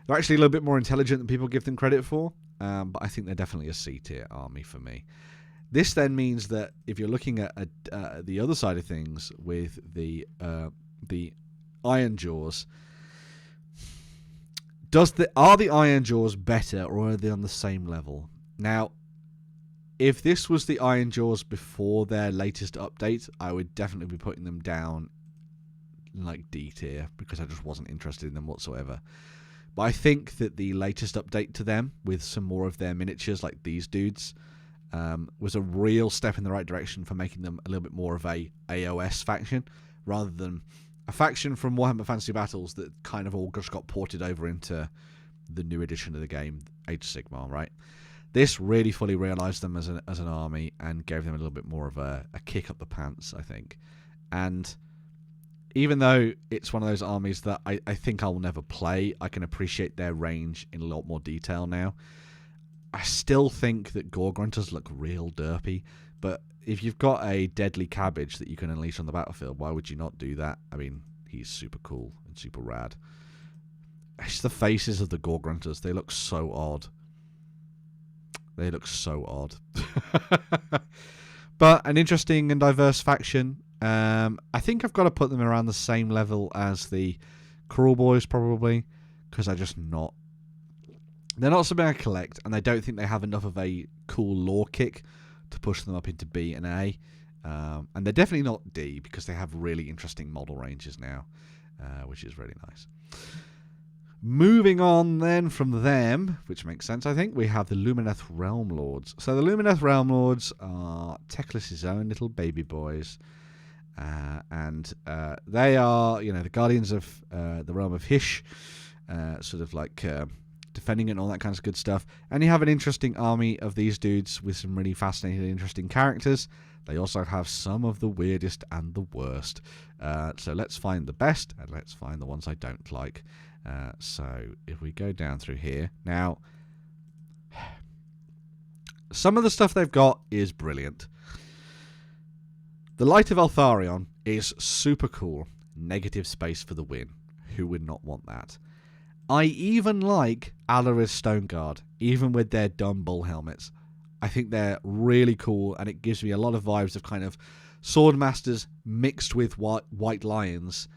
they're actually a little bit more intelligent than people give them credit for, but I think they're definitely a C-tier army for me. This then means that if you're looking at the other side of things with the Iron Jaws, are the Iron Jaws better, or are they on the same level? Now, if this was the Iron Jaws before their latest update, I would definitely be putting them down like D tier, because I just wasn't interested in them whatsoever. But I think that the latest update to them, with some more of their miniatures like these dudes, was a real step in the right direction for making them a little bit more of a AOS faction, rather than a faction from Warhammer Fantasy Battles that kind of all just got ported over into the new edition of the game, Age of Sigmar, right? This really fully realised them as an army and gave them a little bit more of a kick up the pants, I think. And even though it's one of those armies that I think I will never play, I can appreciate their range in a lot more detail now. I still think that Gore Grunters look real derpy, but if you've got a deadly cabbage that you can unleash on the battlefield, why would you not do that? I mean, he's super cool and super rad. It's the faces of the Gore Grunters. They look so odd. They look so odd. But an interesting and diverse faction. I think I've got to put them around the same level as the Cruel Boys, probably, because they're not something I collect, and I don't think they have enough of a cool lore kick to push them up into B and A. And they're definitely not D, because they have really interesting model ranges now, which is really nice. Moving on then from them, which makes sense, I think, we have the Lumineth Realm-lords. So the Lumineth Realm-lords are Teclis's own little baby boys. And they are, the guardians of the realm of Hysh, sort of like defending it and all that kind of good stuff. And you have an interesting army of these dudes with some really fascinating and interesting characters. They also have some of the weirdest and the worst. So let's find the best, and let's find the ones I don't like. So if we go down through here. Now, some of the stuff they've got is brilliant. The Light of Eltharion is super cool. Negative space for the win. Who would not want that? I even like Alari's Stone Guard, even with their dumb bull helmets. I think they're really cool, and it gives me a lot of vibes of kind of Swordmasters mixed with White Lions,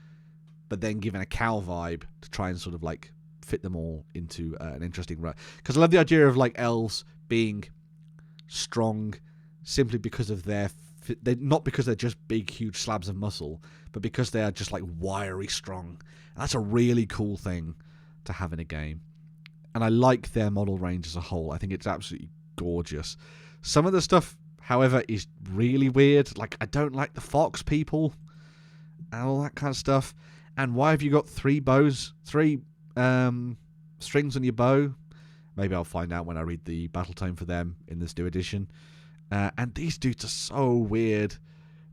but then given a cow vibe to try and sort of like fit them all into an interesting run. Because I love the idea of like elves being strong simply because of not because they're just big, huge slabs of muscle, but because they are just like wiry strong. And that's a really cool thing to have in a game. And I like their model range as a whole. I think it's absolutely gorgeous. Some of the stuff, however, is really weird. Like, I don't like the fox people and all that kind of stuff. And why have you got three strings on your bow? Maybe I'll find out when I read the battle tome for them in this new edition. And these dudes are so weird.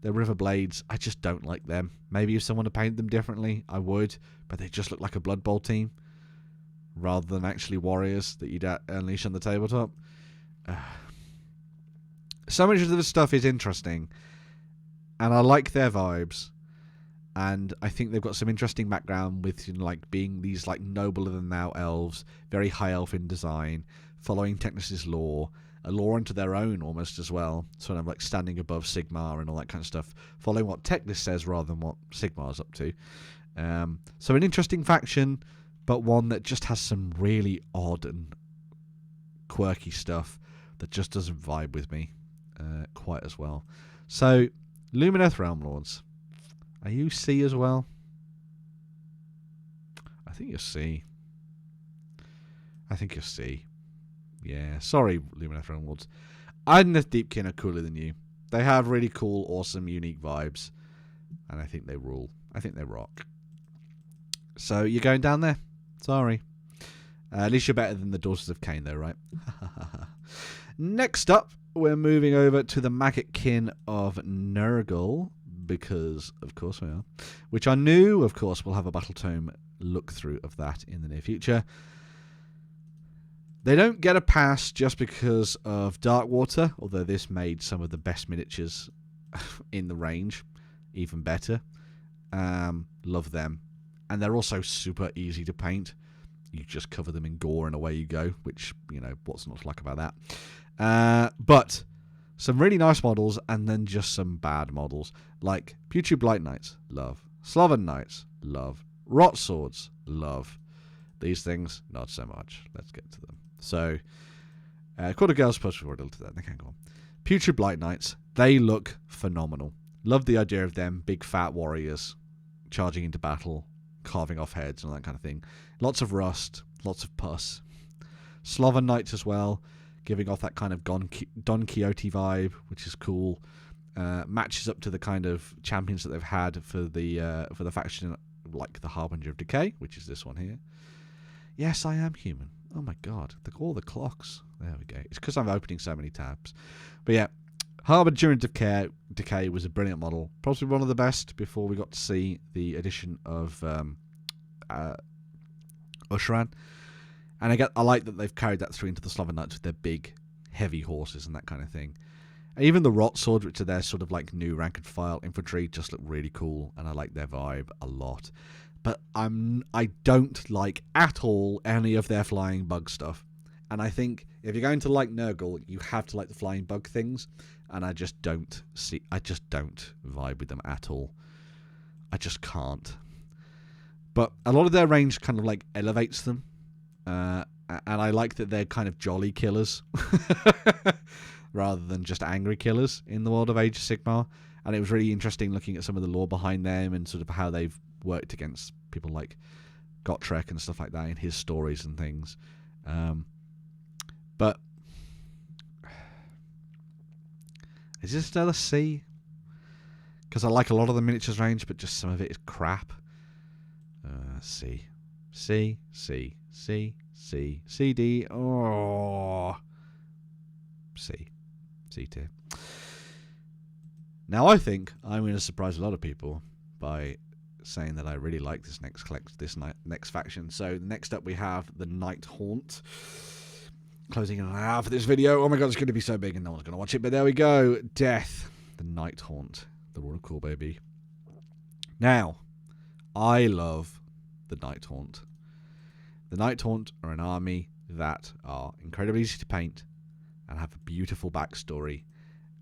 They're River Blades. I just don't like them. Maybe if someone had painted them differently, I would. But they just look like a Blood Bowl team, rather than actually warriors that you'd unleash on the tabletop. So much of this stuff is interesting, and I like their vibes, and I think they've got some interesting background with, you know, like being these like nobler than thou elves, very high elf in design, following Technis' law, a law unto their own almost as well, sort of like standing above Sigmar and all that kind of stuff, following what Technis says rather than what Sigmar's up to. So an interesting faction, but one that just has some really odd and quirky stuff that just doesn't vibe with me quite as well. So, Lumineth Realm-lords. Are you C as well? I think you're C. I think you're C. Yeah, sorry, Lumineth Realm-lords. Idoneth Deepkin are cooler than you. They have really cool, awesome, unique vibes. And I think they rule. I think they rock. So, you're going down there? Sorry. At least you're better than the Daughters of Khaine, though, right? Next up, we're moving over to the Maggotkin of Nurgle, because, of course, we are. Which I knew, of course, we'll have a Battle Tome look-through of that in the near future. They don't get a pass just because of Darkwater, although this made some of the best miniatures in the range even better. Love them. And they're also super easy to paint. You just cover them in gore and away you go, which, you know, what's not to like about that? But some really nice models, and then just some bad models. Like Putrid Blight Knights, love. Sloven Knights, love. Rot Swords, love. These things, not so much. Let's get to them. So, Quarter Girls Plus, we've already looked at that. They can't go on. Putrid Blight Knights, they look phenomenal. Love the idea of them, big fat warriors charging into battle, carving off heads and all that kind of thing. Lots of rust, lots of pus. Sloven Knights as well, giving off that kind of Don Quixote vibe, which is cool. Matches up to the kind of champions that they've had for the faction, like the Harbinger of Decay, which is this one here. Yes, I am human. Oh my god, all the clocks. There we go. It's because I'm opening so many tabs. But yeah, Harbinger of Decay was a brilliant model. Probably one of the best before we got to see the addition of Ushran. And I like that they've carried that through into the Sloven Knights with their big, heavy horses and that kind of thing. And even the Rot Swords, which are their sort of like new rank and file infantry, just look really cool, and I like their vibe a lot. But I don't like at all any of their flying bug stuff. And I think if you're going to like Nurgle, you have to like the flying bug things. And I just don't vibe with them at all. I just can't. But a lot of their range kind of like elevates them. And I like that they're kind of jolly killers rather than just angry killers in the world of Age of Sigmar. And it was really interesting looking at some of the lore behind them and sort of how they've worked against people like Gotrek and stuff like that in his stories and things. But is this still a C? Because I like a lot of the miniatures range, but just some of it is crap. C. C, C, C, C, C, D, oh, C. C tier. Now I think I'm going to surprise a lot of people by saying that I really like this next faction. So next up we have the Nighthaunt. Closing in an hour for this video. Oh my god, it's going to be so big and no one's going to watch it. But there we go. Death. The Nighthaunt. The Royal Cool baby. Now, I love the Nighthaunt. The Nighthaunt are an army that are incredibly easy to paint and have a beautiful backstory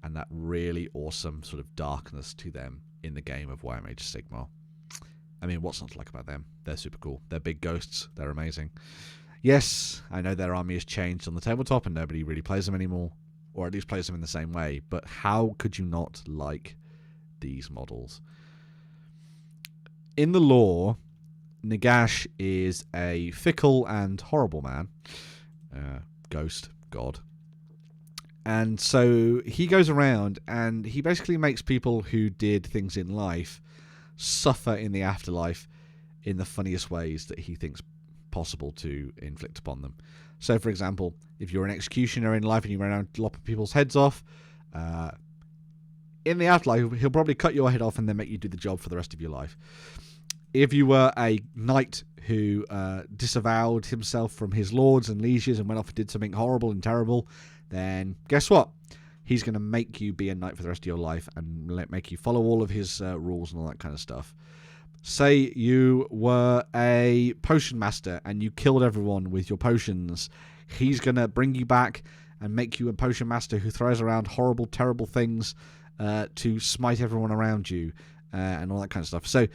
and that really awesome sort of darkness to them in the game of Warhammer Age of Sigmar. I mean, what's not to like about them? They're super cool. They're big ghosts. They're amazing. Yes, I know their army has changed on the tabletop and nobody really plays them anymore, or at least plays them in the same way, but how could you not like these models? In the lore, Nagash is a fickle and horrible man, ghost, god. And so he goes around and he basically makes people who did things in life suffer in the afterlife in the funniest ways that he thinks possible to inflict upon them. So, for example, if you're an executioner in life and you run around lopping people's heads off, In the afterlife, he'll probably cut your head off and then make you do the job for the rest of your life. If you were a knight who disavowed himself from his lords and lieges and went off and did something horrible and terrible, then guess what? He's going to make you be a knight for the rest of your life and make you follow all of his rules and all that kind of stuff. Say you were a potion master and you killed everyone with your potions. He's going to bring you back and make you a potion master who throws around horrible, terrible things to smite everyone around you and all that kind of stuff. So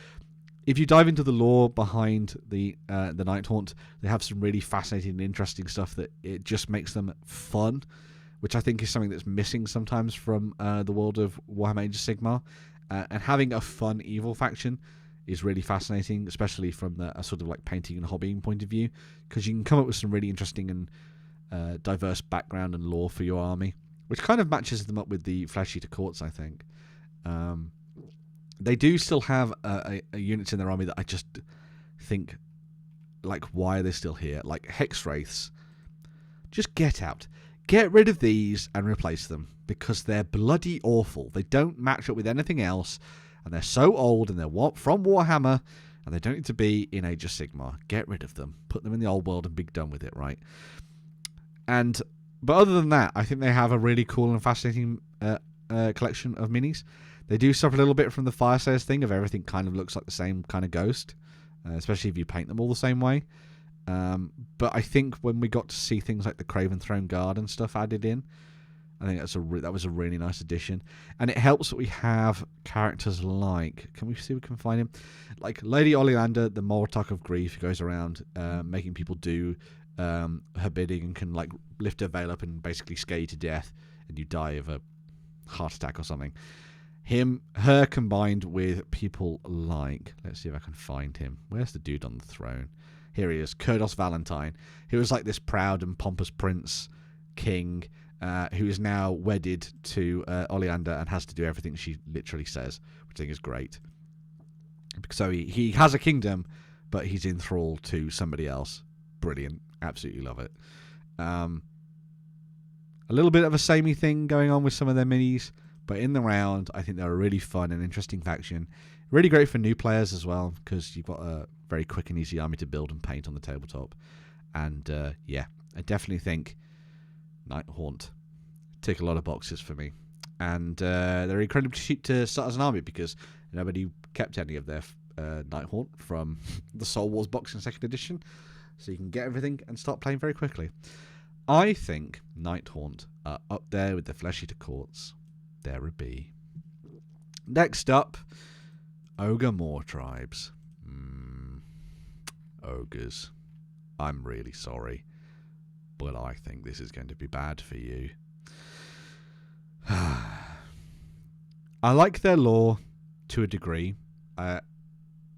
if you dive into the lore behind the Nighthaunt, they have some really fascinating and interesting stuff that it just makes them fun, which I think is something that's missing sometimes from the world of Warhammer Age of Sigmar. And having a fun evil faction is really fascinating, especially from a sort of like painting and hobbying point of view, because you can come up with some really interesting and diverse background and lore for your army, which kind of matches them up with the Flesh Eater Courts, I think. They do still have a units in their army that I just think, like, why are they still here? Like Hex Wraiths. Just get out. Get rid of these and replace them, because they're bloody awful. They don't match up with anything else, and they're so old, and they're from Warhammer, and they don't need to be in Age of Sigmar. Get rid of them. Put them in the old world and be done with it, right? But other than that, I think they have a really cool and fascinating collection of minis. They do suffer a little bit from the Fyreslayers thing of everything kind of looks like the same kind of ghost, especially if you paint them all the same way. But I think when we got to see things like the Craven Throne Guard and stuff added in, I think that was a really nice addition. And it helps that we have characters like, can we see if we can find him? Like Lady Oleander, the Mortarch of Grief, who goes around making people do her bidding and can like lift her veil up and basically scare you to death and you die of a heart attack or something. Her combined with people like, let's see if I can find him. Where's the dude on the throne? Here he is, Kurdos Valentine, who was like this proud and pompous prince king who is now wedded to Oleander and has to do everything she literally says, which I think is great. So he has a kingdom, but he's in thrall to somebody else. Brilliant. Absolutely love it. A little bit of a samey thing going on with some of their minis, but in the round, I think they're a really fun and interesting faction. Really great for new players as well, because you've got a very quick and easy army to build and paint on the tabletop. And yeah, I definitely think Nighthaunt tick a lot of boxes for me. And they're incredibly cheap to start as an army, because nobody kept any of their Nighthaunt from the Soul Wars box in 2nd edition. So you can get everything and start playing very quickly. I think Nighthaunt are up there with the Flesh Eater Courts. There it be. Next up, Ogor Mawtribes. Ogres. I'm really sorry, but I think this is going to be bad for you. I like their lore to a degree.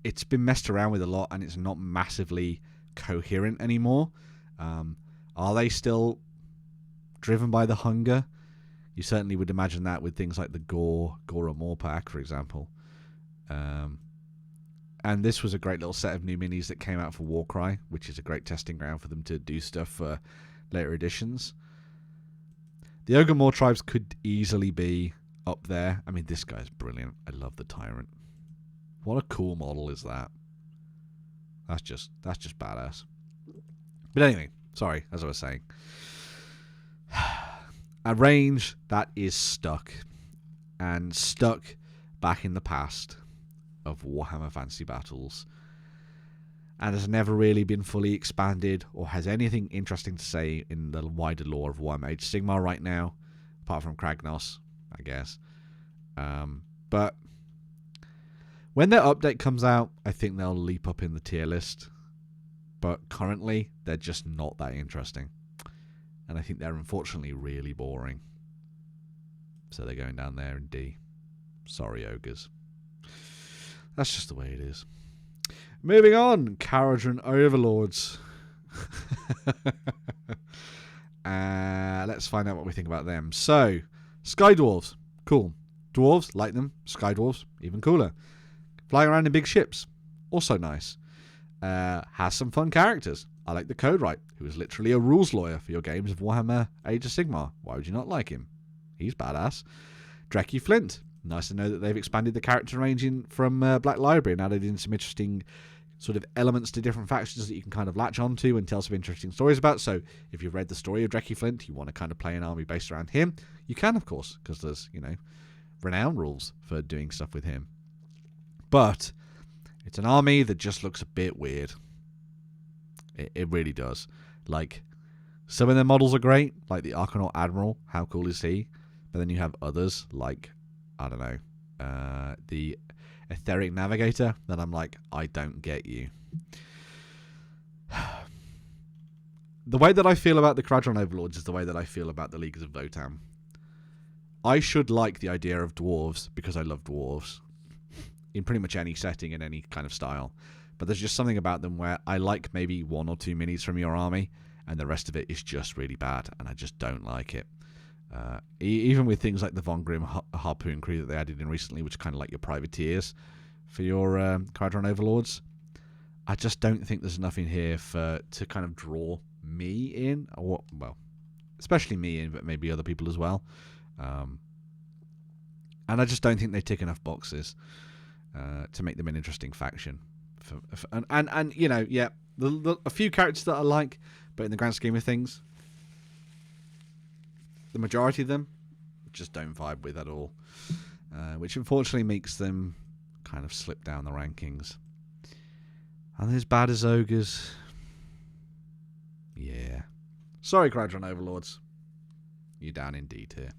It's been messed around with a lot, and it's not massively coherent anymore. Are they still driven by the hunger? You certainly would imagine that with things like the Gora Morpack, for example. And this was a great little set of new minis that came out for Warcry, which is a great testing ground for them to do stuff for later editions. The Ogor Mawtribes could easily be up there. I mean, this guy's brilliant. I love the Tyrant. What a cool model is that? That's just badass. But anyway, sorry, as I was saying. A range that is stuck. And stuck back in the past of Warhammer Fantasy Battles. And has never really been fully expanded or has anything interesting to say in the wider lore of Warhammer Age of Sigmar right now. Apart from Kragnos, I guess. But when their update comes out, I think they'll leap up in the tier list. But currently, they're just not that interesting. And I think they're unfortunately really boring. So they're going down there in D. Sorry, ogres. That's just the way it is. Moving on, Kharadron Overlords. Let's find out what we think about them. So, Sky Dwarves. Cool. Dwarves, like them. Sky Dwarves, even cooler. Flying around in big ships. Also nice. Has some fun characters. I like the Codewright, who is literally a rules lawyer for your games of Warhammer Age of Sigmar. Why would you not like him? He's badass. Drekkie Flint. Nice to know that they've expanded the character range from Black Library and added in some interesting sort of elements to different factions that you can kind of latch onto and tell some interesting stories about. So if you've read the story of Drekkie Flint, you want to kind of play an army based around him, you can, of course, because there's, renown rules for doing stuff with him. But it's an army that just looks a bit weird. It really does. Like, some of their models are great, like the Archanaut Admiral. How cool is he? But then you have others, like, I don't know, the Etheric Navigator, that I'm like, I don't get you. The way that I feel about the Kharadron Overlords is the way that I feel about the Leaguers of Votann. I should like the idea of dwarves because I love dwarves in pretty much any setting and any kind of style. But there's just something about them where I like maybe 1 or 2 minis from your army and the rest of it is just really bad and I just don't like it. Even with things like the Von Grimm Harpoon crew that they added in recently, which are kind of like your privateers for your Kharadron Overlords, I just don't think there's enough in here to kind of draw me in, or well, especially me in, but maybe other people as well. And I just don't think they tick enough boxes to make them an interesting faction. And yeah, a few characters that I like, but in the grand scheme of things, the majority of them just don't vibe with at all, which unfortunately makes them kind of slip down the rankings. And they're as bad as ogres. Yeah. Sorry, Kharadron Overlords. You're down indeed here.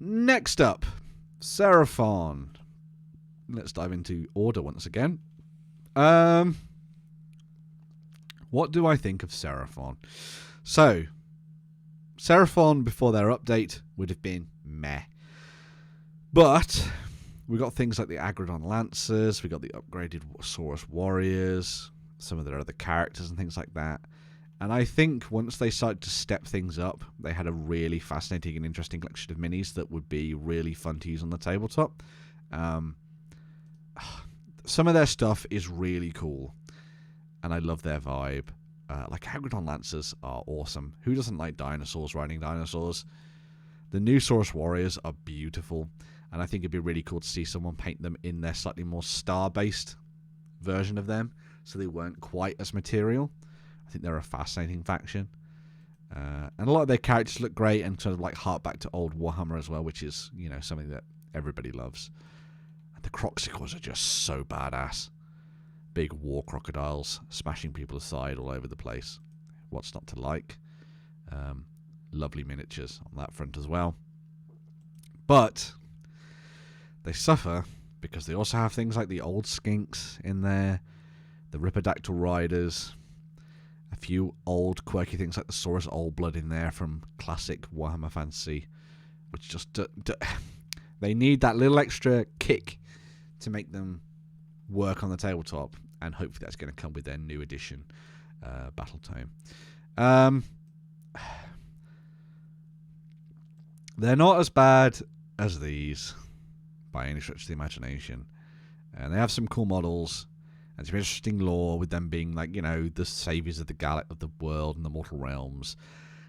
Next up, Seraphon. Let's dive into order once again. What do I think of Seraphon? So, Seraphon before their update would have been meh. But we got things like the Agrodon Lancers, we got the upgraded Saurus Warriors, some of their other characters and things like that. And I think once they started to step things up, they had a really fascinating and interesting collection of minis that would be really fun to use on the tabletop. Some of their stuff is really cool, and I love their vibe. Like Agrodon Lancers are awesome. Who doesn't like dinosaurs riding dinosaurs? The new Saurus Warriors are beautiful, and I think it'd be really cool to see someone paint them in their slightly more star-based version of them, so they weren't quite as material. I think they're a fascinating faction. And a lot of their characters look great and sort of like hark back to old Warhammer as well, which is, something that everybody loves. And the Croxicors are just so badass. Big war crocodiles smashing people aside all over the place. What's not to like? Lovely miniatures on that front as well. But they suffer because they also have things like the old skinks in there, the Ripodactyl Riders, a few old quirky things like the Saurus Old Blood in there from classic Warhammer Fantasy, which just they need that little extra kick to make them work on the tabletop, and hopefully that's going to come with their new edition Battle Tome. They're not as bad as these by any stretch of the imagination, and they have some cool models and some interesting lore with them being like, the saviors of the world and the mortal realms.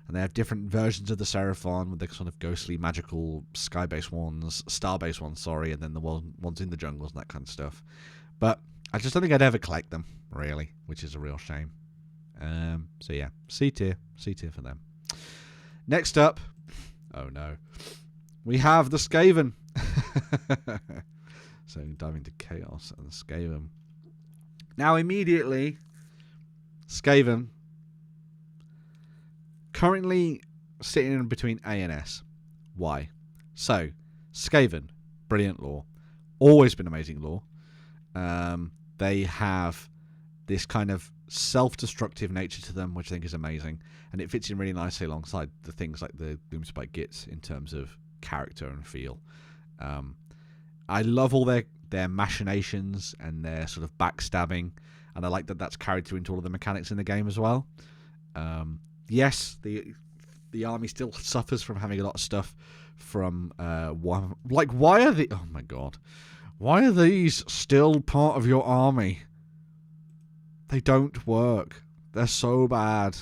And they have different versions of the Seraphon with the sort of ghostly, magical, star-based ones, and then the ones in the jungles and that kind of stuff. But I just don't think I'd ever collect them, really, which is a real shame. So yeah, C tier for them. Next up, oh no, we have the Skaven. So dive into Chaos and the Skaven. Now immediately, Skaven currently sitting in between A and S. Why? So, Skaven, brilliant lore. Always been amazing lore. They have this kind of self-destructive nature to them, which I think is amazing. And it fits in really nicely alongside the things like the Gloomspite Gitz in terms of character and feel. I love all their machinations and their sort of backstabbing. And I like that that's carried through into all of the mechanics in the game as well. Yes, the army still suffers from having a lot of stuff from one. Like, why are oh my god, why are these still part of your army? They don't work. They're so bad,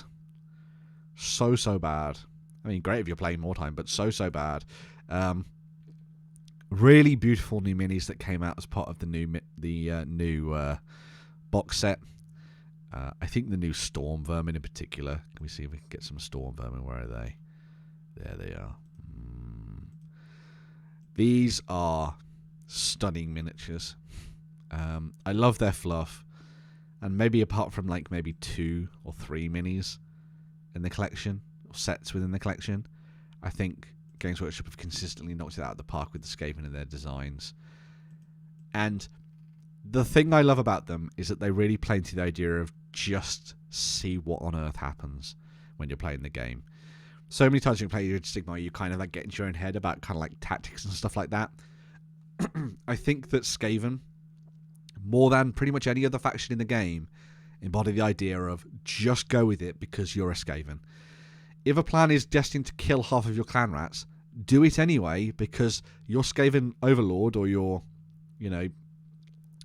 so bad. I mean, great if you're playing more time, but so bad. Really beautiful new minis that came out as part of the new box set. I think the new Storm Vermin in particular. Can we see if we can get some Storm Vermin? Where are they? There they are. These are stunning miniatures. I love their fluff. And maybe apart from like maybe 2 or 3 minis in the collection, or sets within the collection, I think Games Workshop have consistently knocked it out of the park with the Skaven in their designs. And the thing I love about them is that they really play into the idea of just see what on earth happens when you're playing the game. So many times when you play Age of Sigmar, you kind of like get into your own head about kind of like tactics and stuff like that. I think that Skaven, more than pretty much any other faction in the game, embody the idea of just go with it because you're a Skaven. If a plan is destined to kill half of your clan rats, do it anyway because your Skaven Overlord or your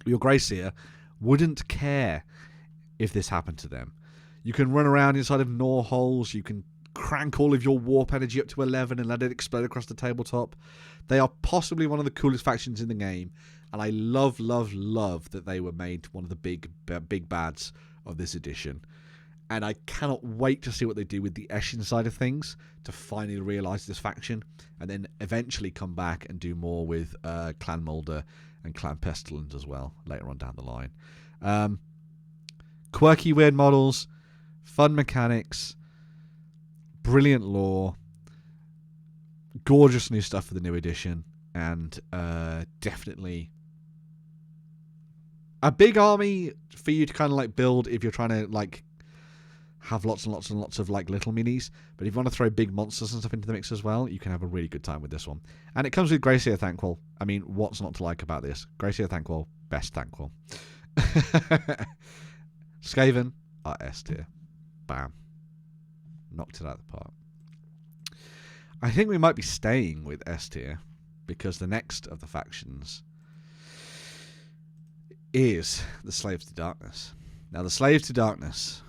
Greyseer wouldn't care if this happened to them. You can run around inside of gnaw holes, you can crank all of your warp energy up to 11 and let it explode across the tabletop. They are possibly one of the coolest factions in the game, and I love that they were made one of the big bads of this edition. And I cannot wait to see what they do with the Eshin side of things to finally realise this faction, and then eventually come back and do more with Clan Mulder and Clan Pestilence as well later on down the line. Quirky, weird models, fun mechanics, brilliant lore, gorgeous new stuff for the new edition, and definitely a big army for you to kind of like build if you're trying to like have lots and lots of like little minis. But if you want to throw big monsters and stuff into the mix as well, you can have a really good time with this one. And it comes with Greyseer Thanquol. I mean, what's not to like about this? Greyseer Thanquol, best Thanquol. Skaven are S tier. Bam. Knocked it out of the park. I think we might be staying with S tier because the next of the factions is the Slaves to Darkness. Now, the Slaves to Darkness,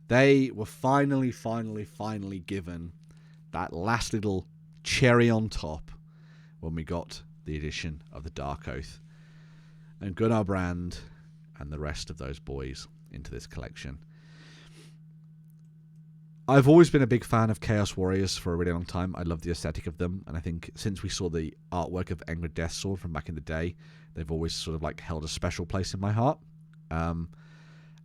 they were finally given that last little cherry on top when we got the addition of the Dark Oath and Gunnar Brand and the rest of those boys into this collection. I've always been a big fan of Chaos Warriors for a really long time. I love the aesthetic of them, and I think since we saw the artwork of Engra Deathsword from back in the day, they've always sort of like held a special place in my heart.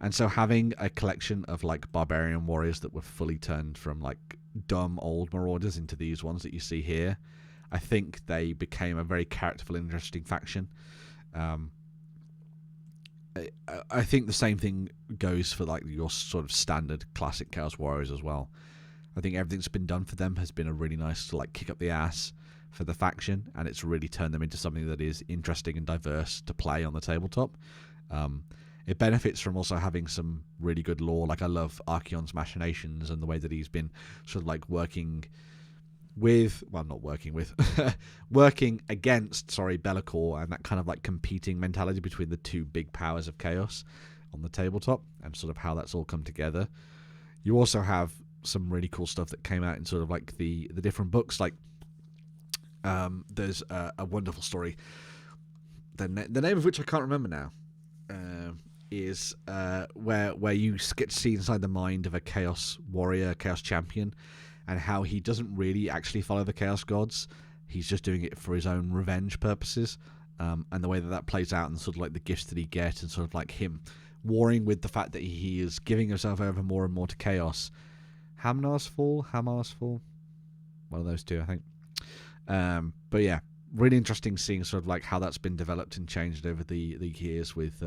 And so having a collection of like barbarian warriors that were fully turned from like dumb old marauders into these ones that you see here, I think they became a very characterful, interesting faction. I think the same thing goes for like your sort of standard classic Chaos Warriors as well. I think everything that's been done for them has been a really nice to like kick up the ass for the faction, and it's really turned them into something that is interesting and diverse to play on the tabletop. It benefits from also having some really good lore. Like I love Archaon's machinations and the way that he's been sort of like working with, well, not working with, working against, Be'lakor, and that kind of like competing mentality between the two big powers of chaos on the tabletop, and sort of how that's all come together. You also have some really cool stuff that came out in sort of like the different books. Like there's a wonderful story, the name of which I can't remember now, is where you get to see inside the mind of a chaos warrior, chaos champion, and how he doesn't really actually follow the Chaos Gods. He's just doing it for his own revenge purposes. And the way that plays out and sort of like the gifts that he gets and sort of like him warring with the fact that he is giving himself over more and more to chaos. Hamar's Fall? One of those two, I think. But yeah, really interesting seeing sort of like how that's been developed and changed over the years with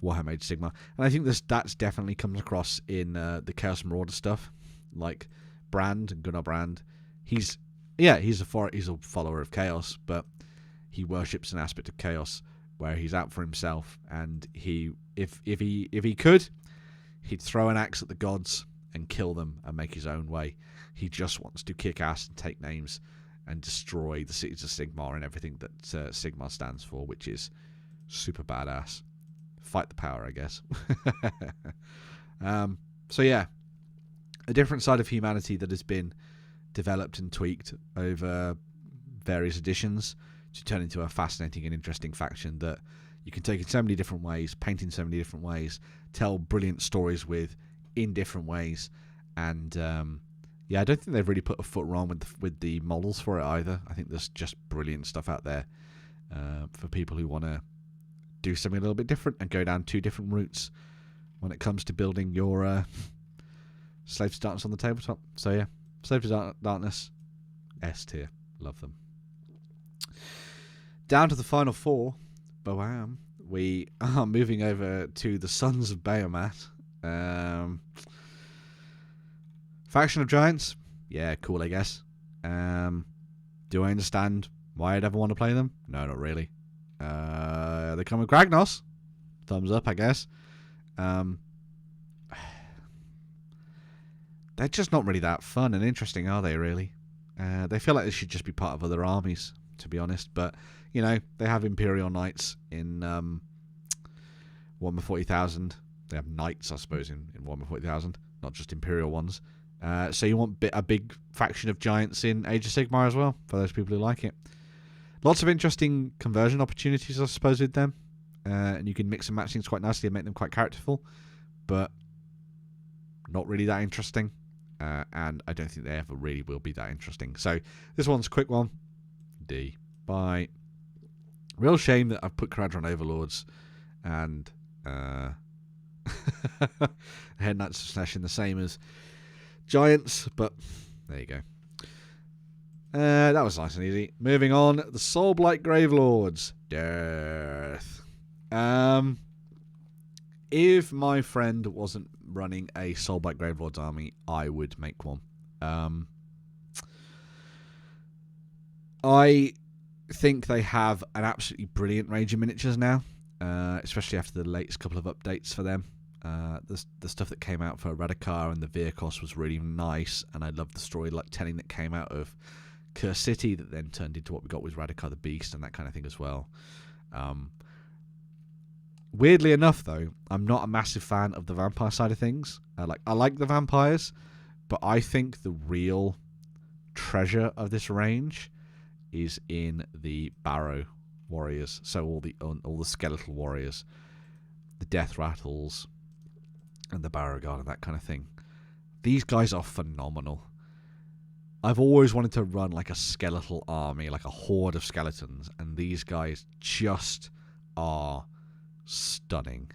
Warhammer Age of Sigmar. And I think that's definitely comes across in the Chaos Marauder stuff. Like Brand and Gunnar Brand, he's a follower of chaos, but he worships an aspect of chaos where he's out for himself, and if he could, he'd throw an axe at the gods and kill them and make his own way. He just wants to kick ass and take names and destroy the cities of Sigmar and everything that Sigmar stands for, which is super badass. Fight the power, I guess. So yeah, a different side of humanity that has been developed and tweaked over various editions to turn into a fascinating and interesting faction that you can take in so many different ways, paint in so many different ways, tell brilliant stories with in different ways, and yeah, I don't think they've really put a foot wrong with the models for it either. I think there's just brilliant stuff out there for people who want to do something a little bit different and go down 2 different routes when it comes to building your Slave to Darkness on the tabletop. So yeah, Slave to Darkness, S tier, love them. Down to the final 4, Boam. We are moving over to the Sons of Behemat. Faction of Giants, yeah, cool, I guess. Do I understand why I'd ever want to play them? No, not really. They come with Kragnos. Thumbs up, I guess. They're just not really that fun and interesting, are they, really? They feel like they should just be part of other armies, to be honest. But, you know, they have Imperial Knights in Warhammer 40,000. They have Knights, I suppose, in Warhammer 40,000, not just Imperial ones. So you want a big faction of Giants in Age of Sigmar as well, for those people who like it. Lots of interesting conversion opportunities, I suppose, with them. And you can mix and match things quite nicely and make them quite characterful. But not really that interesting. And I don't think they ever really will be that interesting. So this one's a quick one. D. Bye. Real shame that I've put Kharadron Overlords and Hedonites of Slaanesh in the same as Giants, but there you go. That was nice and easy. Moving on, the Soulblight Gravelords. Death. If my friend wasn't running a Soulblight Gravelords army, I would make one. I think they have an absolutely brilliant range of miniatures now, especially after the latest couple of updates for them. The stuff that came out for Radikar and the Virkos was really nice, and I loved the storytelling that came out of Curse City that then turned into what we got with Radikar the Beast and that kind of thing as well. Weirdly enough, though, I'm not a massive fan of the vampire side of things. I like the vampires, but I think the real treasure of this range is in the Barrow warriors. So all the skeletal warriors, the Death Rattles, and the Barrow Guard and that kind of thing. These guys are phenomenal. I've always wanted to run like a skeletal army, like a horde of skeletons, and these guys just are stunning.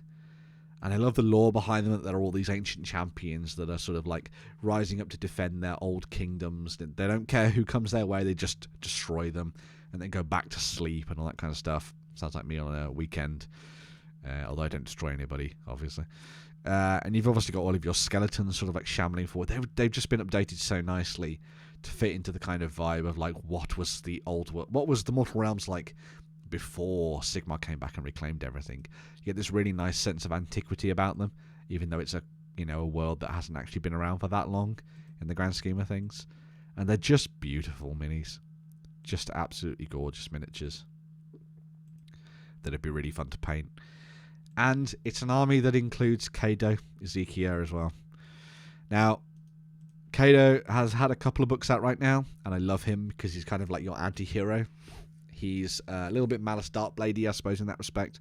And I love the lore behind them, that they're all these ancient champions that are sort of like rising up to defend their old kingdoms. They don't care who comes their way, they just destroy them and then go back to sleep and all that kind of stuff. Sounds like me on a weekend, although I don't destroy anybody, obviously. And you've obviously got all of your skeletons sort of like shambling forward. They've just been updated so nicely to fit into the kind of vibe of like what was the Mortal Realms like before Sigmar came back and reclaimed everything. You get this really nice sense of antiquity about them, even though it's a world that hasn't actually been around for that long in the grand scheme of things. And they're just beautiful minis. Just absolutely gorgeous miniatures that'd be really fun to paint. And it's an army that includes Kado Ezekiel as well. Now, Kado has had a couple of books out right now, and I love him because he's kind of like your anti-hero. He's a little bit Malice Darkblade-y, I suppose, in that respect.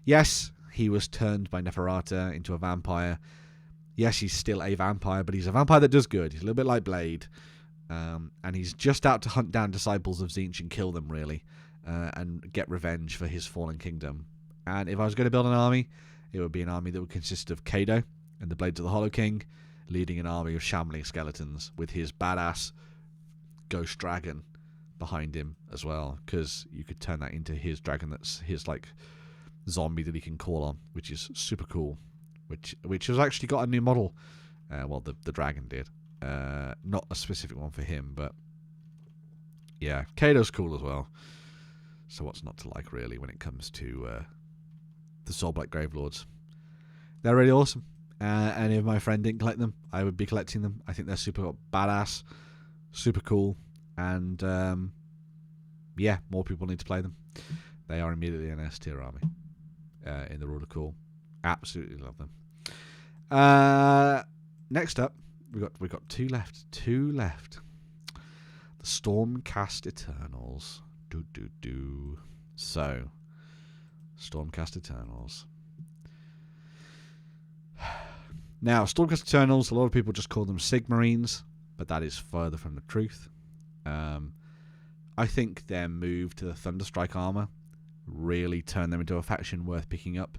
Yes, he was turned by Neferata into a vampire. Yes, he's still a vampire, but he's a vampire that does good. He's a little bit like Blade. And he's just out to hunt down disciples of Tzeentch and kill them, really, and get revenge for his fallen kingdom. And if I was going to build an army, it would be an army that would consist of Kado and the Blades of the Hollow King, leading an army of shambling skeletons with his badass ghost dragon behind him as well, because you could turn that into his dragon that's his like zombie that he can call on, which is super cool, which has actually got a new model. The dragon did, not a specific one for him, but yeah, Kado's cool as well. So what's not to like, really, when it comes to the Soulblight Gravelords? They're really awesome, and if my friend didn't collect them, I would be collecting them. I think they're super badass, super cool. And yeah, more people need to play them. They are immediately an S tier army in the Rule of Cool. Absolutely love them. next up, we got two left. The Stormcast Eternals. So, Stormcast Eternals. Now, Stormcast Eternals, a lot of people just call them Sigmarines, but that is further from the truth. I think their move to the Thunderstrike armor really turned them into a faction worth picking up.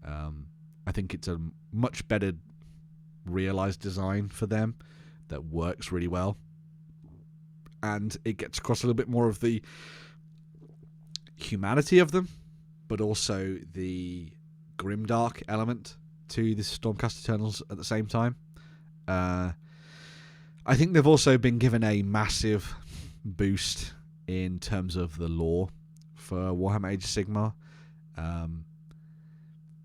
I think it's a much better realized design for them that works really well. And it gets across a little bit more of the humanity of them, but also the grimdark element to the Stormcast Eternals at the same time. I think they've also been given a massive boost in terms of the lore for Warhammer Age of Sigmar.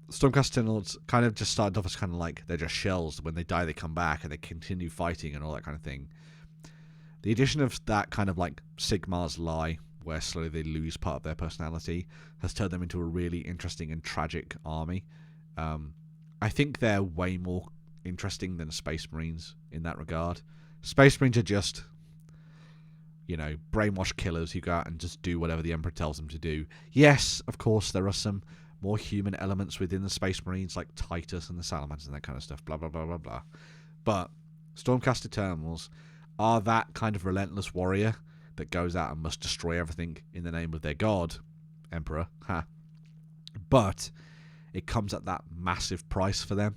Stormcast Eternals kind of just started off as kind of like they're just shells. When they die, they come back and they continue fighting and all that kind of thing. The addition of that kind of like Sigmar's lie, where slowly they lose part of their personality, has turned them into a really interesting and tragic army. I think they're way more interesting than Space Marines in that regard. Space Marines are just, brainwashed killers who go out and just do whatever the Emperor tells them to do. Yes, of course, there are some more human elements within the Space Marines, like Titus and the Salamanders and that kind of stuff, blah, blah, blah, blah, blah. But Stormcast Eternals are that kind of relentless warrior that goes out and must destroy everything in the name of their god, Emperor. But it comes at that massive price for them.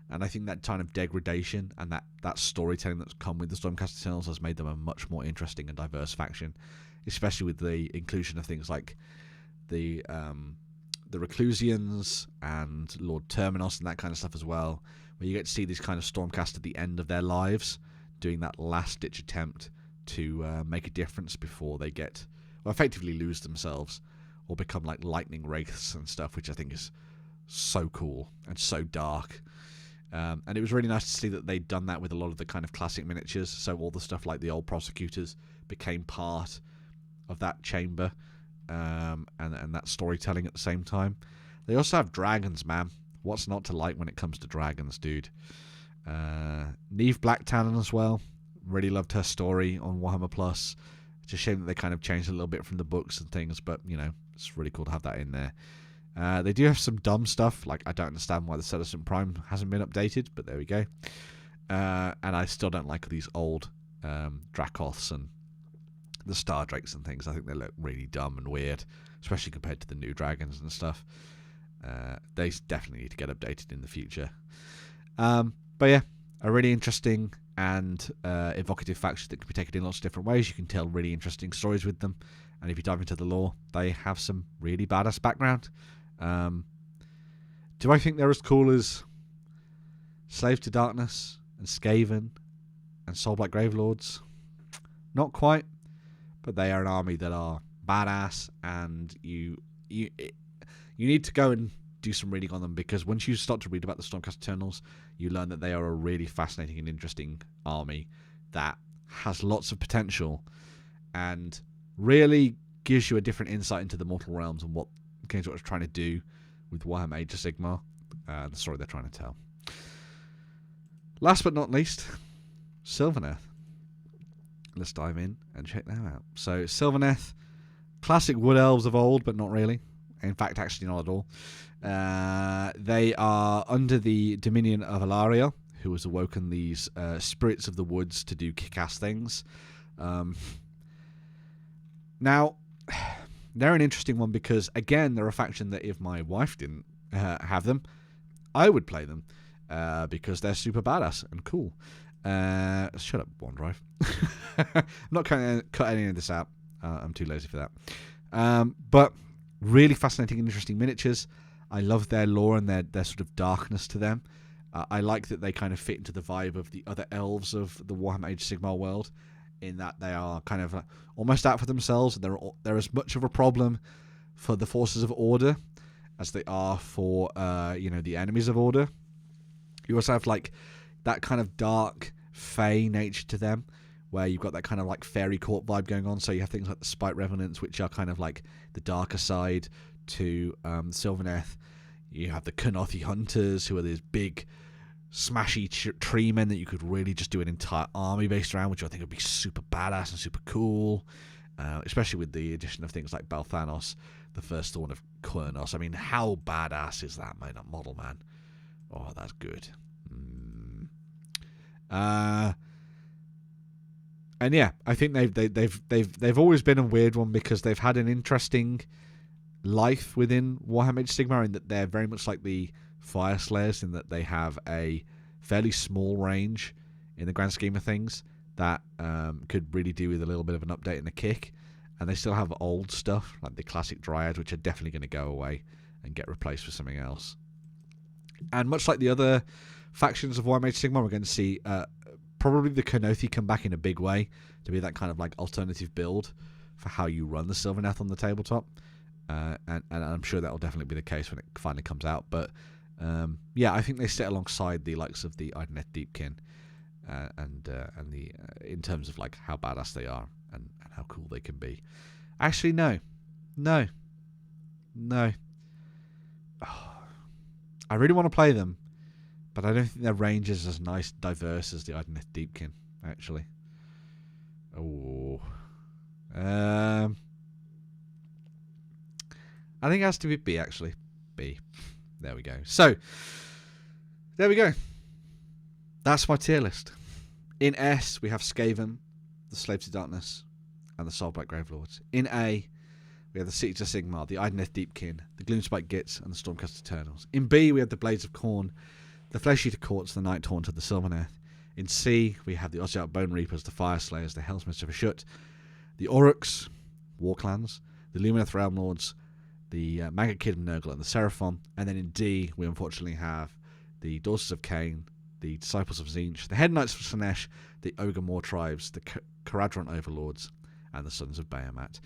And I think that kind of degradation and that storytelling that's come with the Stormcast Eternals has made them a much more interesting and diverse faction, especially with the inclusion of things like the Reclusians and Lord Terminos and that kind of stuff as well, where you get to see these kind of Stormcast at the end of their lives doing that last-ditch attempt to make a difference before they effectively lose themselves or become like lightning wraiths and stuff, which I think is so cool and so dark. And it was really nice to see that they'd done that with a lot of the kind of classic miniatures, so all the stuff like the old prosecutors became part of that chamber, and that storytelling at the same time. They also have dragons, man. What's not to like when it comes to dragons, dude? Neve Blacktalon as well. Really loved her story on Warhammer Plus. It's a shame that they kind of changed a little bit from the books and things, but, it's really cool to have that in there. They do have some dumb stuff, like I don't understand why the Citizen Prime hasn't been updated, but there we go. And I still don't like these old Dracoths and the Star Drakes and things. I think they look really dumb and weird, especially compared to the new dragons and stuff. They definitely need to get updated in the future. But yeah, a really interesting and evocative faction that can be taken in lots of different ways. You can tell really interesting stories with them, and if you dive into the lore, they have some really badass background. Do I think they're as cool as Slaves to Darkness and Skaven and Soulblight Gravelords? Not quite, but they are an army that are badass, and you need to go and do some reading on them, because once you start to read about the Stormcast Eternals, you learn that they are a really fascinating and interesting army that has lots of potential and really gives you a different insight into the mortal realms and what Games Workshop is trying to do with Warhammer Age of Sigmar, the story they're trying to tell. Last but not least, Sylvaneth. Let's dive in and check them out. So Sylvaneth, classic wood elves of old, but not really. In fact, actually not at all. They are under the dominion of Alariel, who has awoken these spirits of the woods to do kick-ass things. Now, they're an interesting one because, again, they're a faction that if my wife didn't have them, I would play them because they're super badass and cool. Shut up, OneDrive. I'm not cut any of this out. I'm too lazy for that. But really fascinating and interesting miniatures. I love their lore and their sort of darkness to them. I like that they kind of fit into the vibe of the other elves of the Warhammer Age of Sigmar world, in that they are kind of almost out for themselves, and they're as much of a problem for the forces of order as they are for the enemies of order. You also have like that kind of dark fey nature to them, where you've got that kind of like fairy court vibe going on. So you have things like the Spite Revenants, which are kind of like the darker side to Sylvaneth. You have the Kurnothi Hunters, who are these big smashy tree men that you could really just do an entire army based around, which I think would be super badass and super cool, especially with the addition of things like Balthanos, the first one of Khorne. I mean, how badass is that model, man? Oh, that's good. And yeah, I think they've always been a weird one because they've had an interesting life within Warhammer Age of Sigmar in that they're very much like the Fyreslayers in that they have a fairly small range in the grand scheme of things that could really do with a little bit of an update and a kick, and they still have old stuff like the classic Dryads, which are definitely going to go away and get replaced with something else. And much like the other factions of Warhammer Age of Sigmar, we're going to see probably the Khanothi come back in a big way to be that kind of like alternative build for how you run the Sylvaneth on the tabletop, and I'm sure that will definitely be the case when it finally comes out. But yeah, I think they sit alongside the likes of the Idoneth Deepkin, and the in terms of like how badass they are and how cool they can be. Actually, no. Oh, I really want to play them, but I don't think their range is as nice, diverse as the Idoneth Deepkin. Actually, oh, I think it has to be B. Actually, B. There we go. So, there we go. That's my tier list. In S, we have Skaven, the Slaves of Darkness, and the Soulblight Gravelords. In A, we have the Cities of Sigmar, the Idoneth Deepkin, the Gloomspite Gitz, and the Stormcast Eternals. In B, we have the Blades of Khorne, the Flesh-Eater Courts, the Nighthaunt, and the Sylvaneth. In C, we have the Ossiarch Bonereapers, the Fyreslayers, the Helsmiths of Hashut, the Orruk Warclans, the Lumineth Realm-lords, the Maggotkin of Nurgle, and the Seraphon. And then in D, we unfortunately have the Daughters of Khaine, the Disciples of Tzeentch, the Hedonites of Slaanesh, the Ogor Mawtribes, the Kharadron Overlords, and the Sons of Behemat.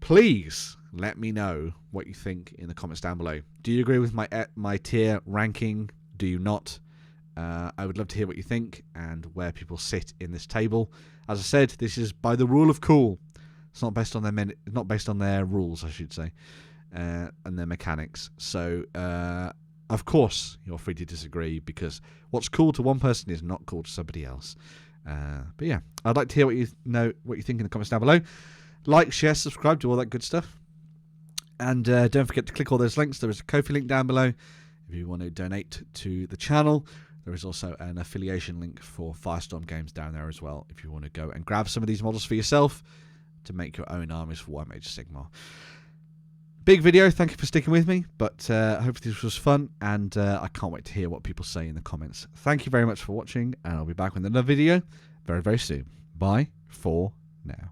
Please let me know what you think in the comments down below. Do you agree with my tier ranking? Do you not? I would love to hear what you think and where people sit in this table. As I said, this is by the rule of cool. It's not based on their rules, I should say, and their mechanics. So, of course, you're free to disagree because what's cool to one person is not cool to somebody else. But yeah, I'd like to hear what you think in the comments down below. Like, share, subscribe, do all that good stuff. And don't forget to click all those links. There is a Ko-fi link down below if you want to donate to the channel. There is also an affiliation link for Firestorm Games down there as well if you want to go and grab some of these models for yourself to make your own armies for Warhammer Age of Sigmar. Big video, thank you for sticking with me, but hopefully this was fun, and I can't wait to hear what people say in the comments. Thank you very much for watching, and I'll be back with another video very, very soon. Bye for now.